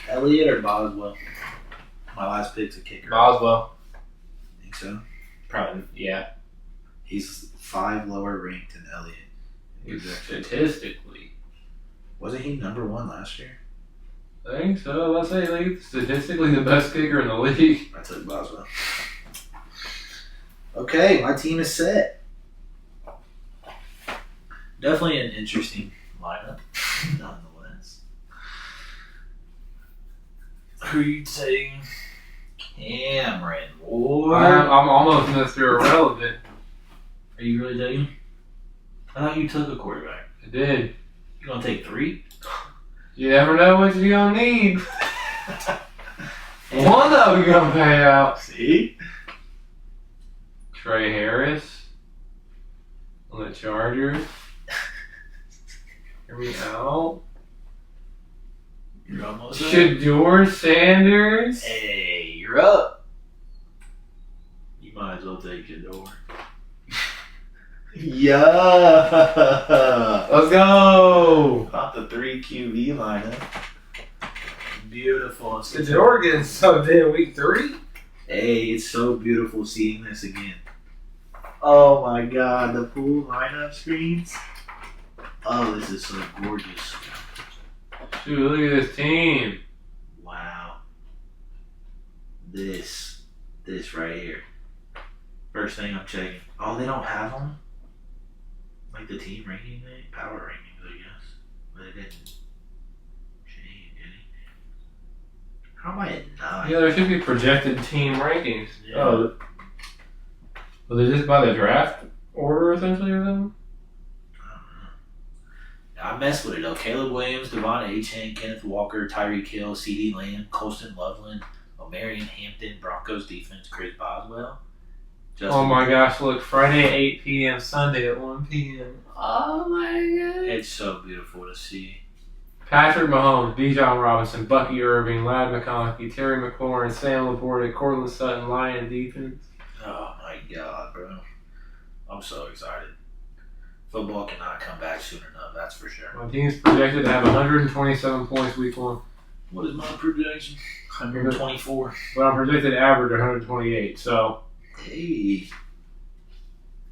Elliott or Boswell? My last pick's a kicker. Boswell. Think so? Probably, yeah. He's 5 lower ranked than Elliott. Statistically. Wasn't he number 1 last year? I think so. Let's say like, statistically the best kicker in the league. I took Boswell. Okay, my team is set. Definitely an interesting lineup, nonetheless. Who are you taking? Cameron Ward. I'm almost Mr. Irrelevant. Are you really taking? I thought you took a quarterback. I did. You gonna take 3? You never know what you're gonna need. One of them gonna pay out. See? Trey Harris on the Chargers. Hear me out. You're almost up. Shador Sanders. Hey, you're up. You might as well take Shador. Yeah. Let's go. Not the 3 QB lineup. Beautiful. Shador getting subbed in week 3. Hey, it's so beautiful seeing this again. Oh my god, the full lineup screens. Oh, this is so gorgeous. Dude, look at this team. Wow. This right here. First thing I'm checking. Oh, they don't have them? Like the team ranking thing? Power rankings, I guess. But it didn't change anything. How am I at 9? Yeah, there should be projected team rankings. Yeah. Oh, well, they just by the draft order essentially or something? I messed with it though. Caleb Williams, Devon Achane, Kenneth Walker, Tyreek Hill, C.D. Lamb, Colston Loveland, O'Marion Hampton, Broncos defense, Chris Boswell. Oh my gosh, look, Friday at 8 p.m., Sunday at 1 p.m. Oh my god. It's so beautiful to see. Patrick Mahomes, Bijan Robinson, Bucky Irving, Ladd McConkey, Terry McLaurin, Sam Laporte, Cortland Sutton, Lion defense. Oh my god, bro. I'm so excited. Football cannot come back soon enough, that's for sure. My team's projected to have 127 points week 1. What is my projection? 124. But I'm projected to average 128, so. Hey.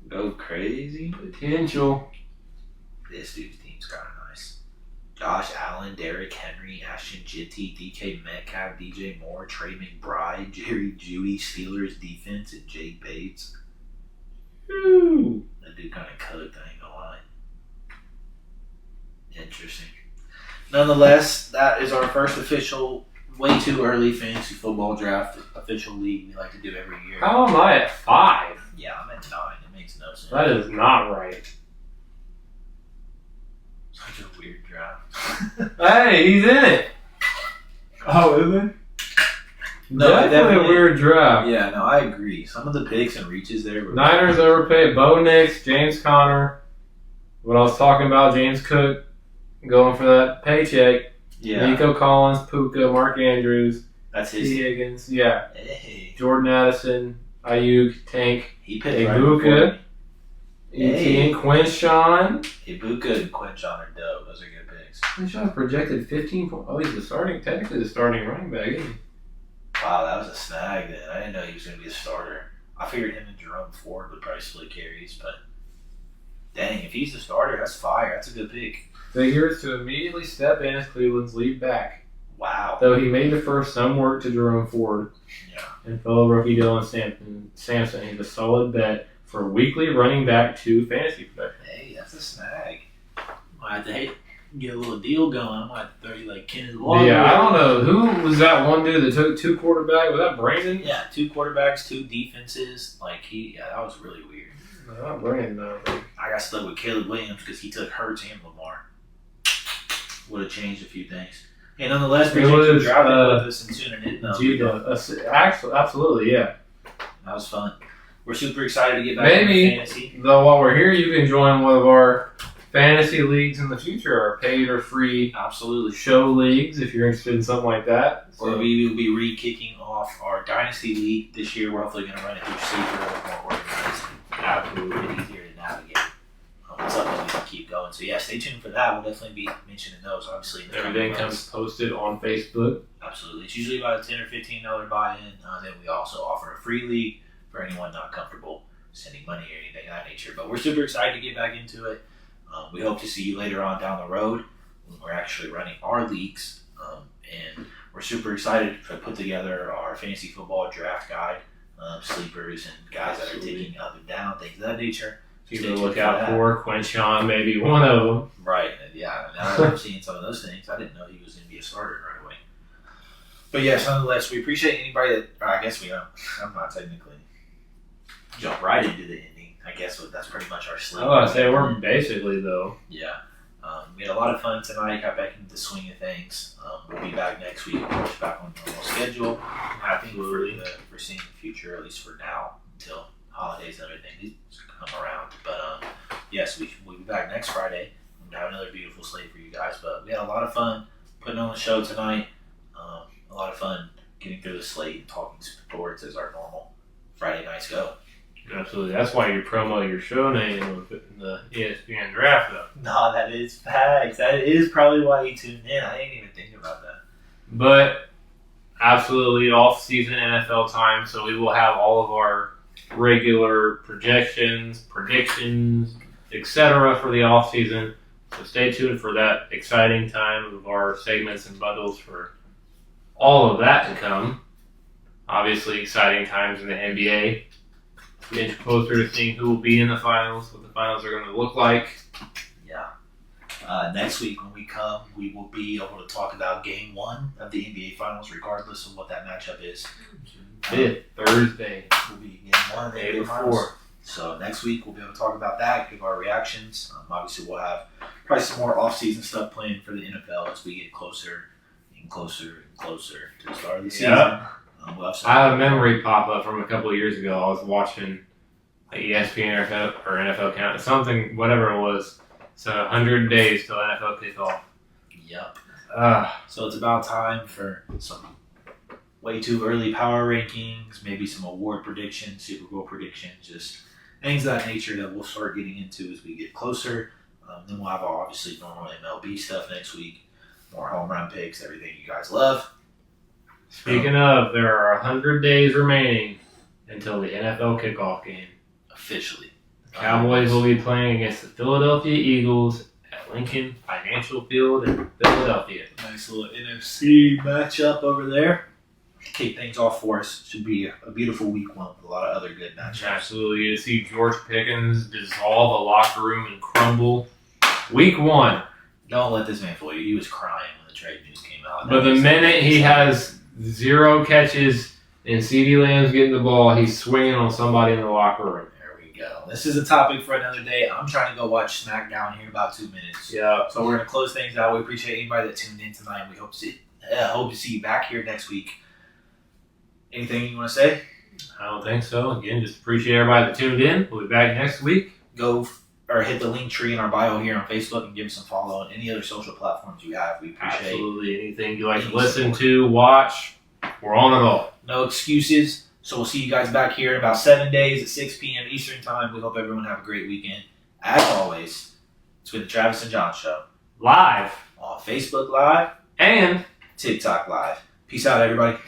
Go crazy. Potential. This dude's team's kind of nice. Josh Allen, Derrick Henry, Ashton Jitty, DK Metcalf, DJ Moore, Trey McBride, Jerry Jeudy, Steelers defense, and Jake Bates. Ooh. That dude kind of cooked, I ain't gonna lie. Interesting. Nonetheless, that is our first official, way too early fantasy football draft official league we like to do every year. How am I at 5? Yeah, I'm at 9. It makes no sense. That is not right. Such a weird draft. Hey, he's in it. Oh, is it? No, Definitely a weird draft. Yeah, no, I agree. Some of the picks and reaches there were... Niners overpaid Bo Nix, James Conner. What I was talking about, James Cook going for that paycheck. Yeah. Nico Collins, Puka, Mark Andrews, That's his... T. Higgins, yeah. Hey. Jordan Addison, Ayuk, Tank, He picked right Ibuka, before me. E.T. Quinshawn. Ibuka and Quinchon are dope. Those are good picks. Quinshawn projected 15 points. Oh, he's technically the starting running back, isn't he? Wow, that was a snag then. I didn't know he was going to be a starter. I figured him and Jerome Ford would probably split carries, but dang, if he's the starter, that's fire. That's a good pick. Figures to immediately step in as Cleveland's lead back. Wow. Though he may defer some work to Jerome Ford Yeah. and fellow rookie Dylan Sampson, he's a solid bet for weekly running back 2 fantasy production. Hey, that's a snag. Might have to get a little deal going. I might throw you like Kenneth Walker. Yeah, I don't know. Who was that one dude that took 2 quarterbacks? Was that Brandon? Yeah, 2 quarterbacks, 2 defenses. That was really weird. No, not Brandon, though. I got stuck with Caleb Williams because he took Hurts and Lamar. Would have changed a few things. And nonetheless, we was, dropping with us and tuning in. Actually, absolutely, yeah. That was fun. We're super excited to get back Maybe, into fantasy. though, while we're here, you can join one of our fantasy leagues in the future, our paid or free Absolutely. show leagues, if you're interested in something like that. Or we will be re-kicking off our Dynasty League this year. We're hopefully going to run it through safer, more organized, and a little bit easier to navigate. It's going. So yeah, stay tuned for that. We'll definitely be mentioning those, obviously. In the Everything coming months. comes posted on Facebook. Absolutely. It's usually about a $10 or $15 buy-in. Then we also offer a free league for anyone not comfortable sending money or anything of that nature. But we're super excited to get back into it. We hope to see you later on down the road when we're actually running our leagues. And we're super excited to put together our fantasy football draft guide, sleepers and guys that are taking up and down, things of that nature. So Keep stay a tuned lookout that. for Quinchon, maybe one of them. Right, yeah. Now that I'm seeing some of those things, I didn't know he was going to be a starter right away. But yes, nonetheless, we appreciate anybody that, or I guess we don't, I'm not technically, jump right into the ending. I guess that's pretty much our slate. I say we're basically, though. Yeah. We had a lot of fun tonight, got back into the swing of things. We'll be back next week, of course, back on normal schedule. I think we're seeing the future, at least for now, until holidays and everything come around. But yes, we'll be back next Friday. We'll have another beautiful slate for you guys. But we had a lot of fun putting on the show tonight. A lot of fun getting through the slate and talking sports as our normal Friday nights go. Absolutely. That's why you promo your show name in the ESPN draft, though. No, that is facts. That is probably why you tuned in. I didn't even think about that. But absolutely off-season NFL time, so we will have all of our regular projections, predictions, etc. for the off-season. So stay tuned for that exciting time of our segments and bundles for all of that to come. Obviously, exciting times in the NBA. Getting closer to seeing who will be in the finals, what the finals are going to look like. Yeah. Next week when we come, we will be able to talk about Game 1 of the NBA Finals, regardless of what that matchup is. Thursday. Will be Game 1 of the NBA Finals. So next week we'll be able to talk about that, give our reactions. Obviously we'll have probably some more off-season stuff planned for the NFL as we get closer and closer and closer to the start of the season. Yeah. I I have a memory pop up from a couple of years ago. I was watching like ESPN or NFL count, something, whatever it was. So 100 days till NFL kickoff. Yep. So it's about time for some way too early power rankings, maybe some award predictions, Super Bowl predictions, just things of that nature that we'll start getting into as we get closer. Then we'll have our obviously normal MLB stuff next week, more home run picks, everything you guys love. Speaking of, there are 100 days remaining until the NFL kickoff game. Officially. Cowboys will be playing against the Philadelphia Eagles at Lincoln Financial Field in Philadelphia. Nice little NFC matchup over there. Kick things off for us. Should be a beautiful week one with a lot of other good matchups. Absolutely. To see George Pickens dissolve a locker room and crumble. Week 1. Don't let this man fool you. He was crying when the trade news came out. But the minute he has 0 catches and CeeDee Lamb's getting the ball, he's swinging on somebody in the locker room. There we go. This is a topic for another day. I'm trying to go watch SmackDown here in about 2 minutes. Yeah. So we're going to close things out. We appreciate anybody that tuned in tonight. We hope to see you back here next week. Anything you want to say? I don't think so. Again, just appreciate everybody that tuned in. We'll be back next week. Go or hit the link tree in our bio here on Facebook and give us some follow on any other social platforms you have. We appreciate Absolutely. Anything you like to listen to, watch, we're on it all. No excuses. So we'll see you guys back here in about 7 days at 6 p.m. Eastern Time. We hope everyone have a great weekend. As always, it's been the Travis and Jon Show. Live. On Facebook Live And TikTok Live. Peace out, everybody.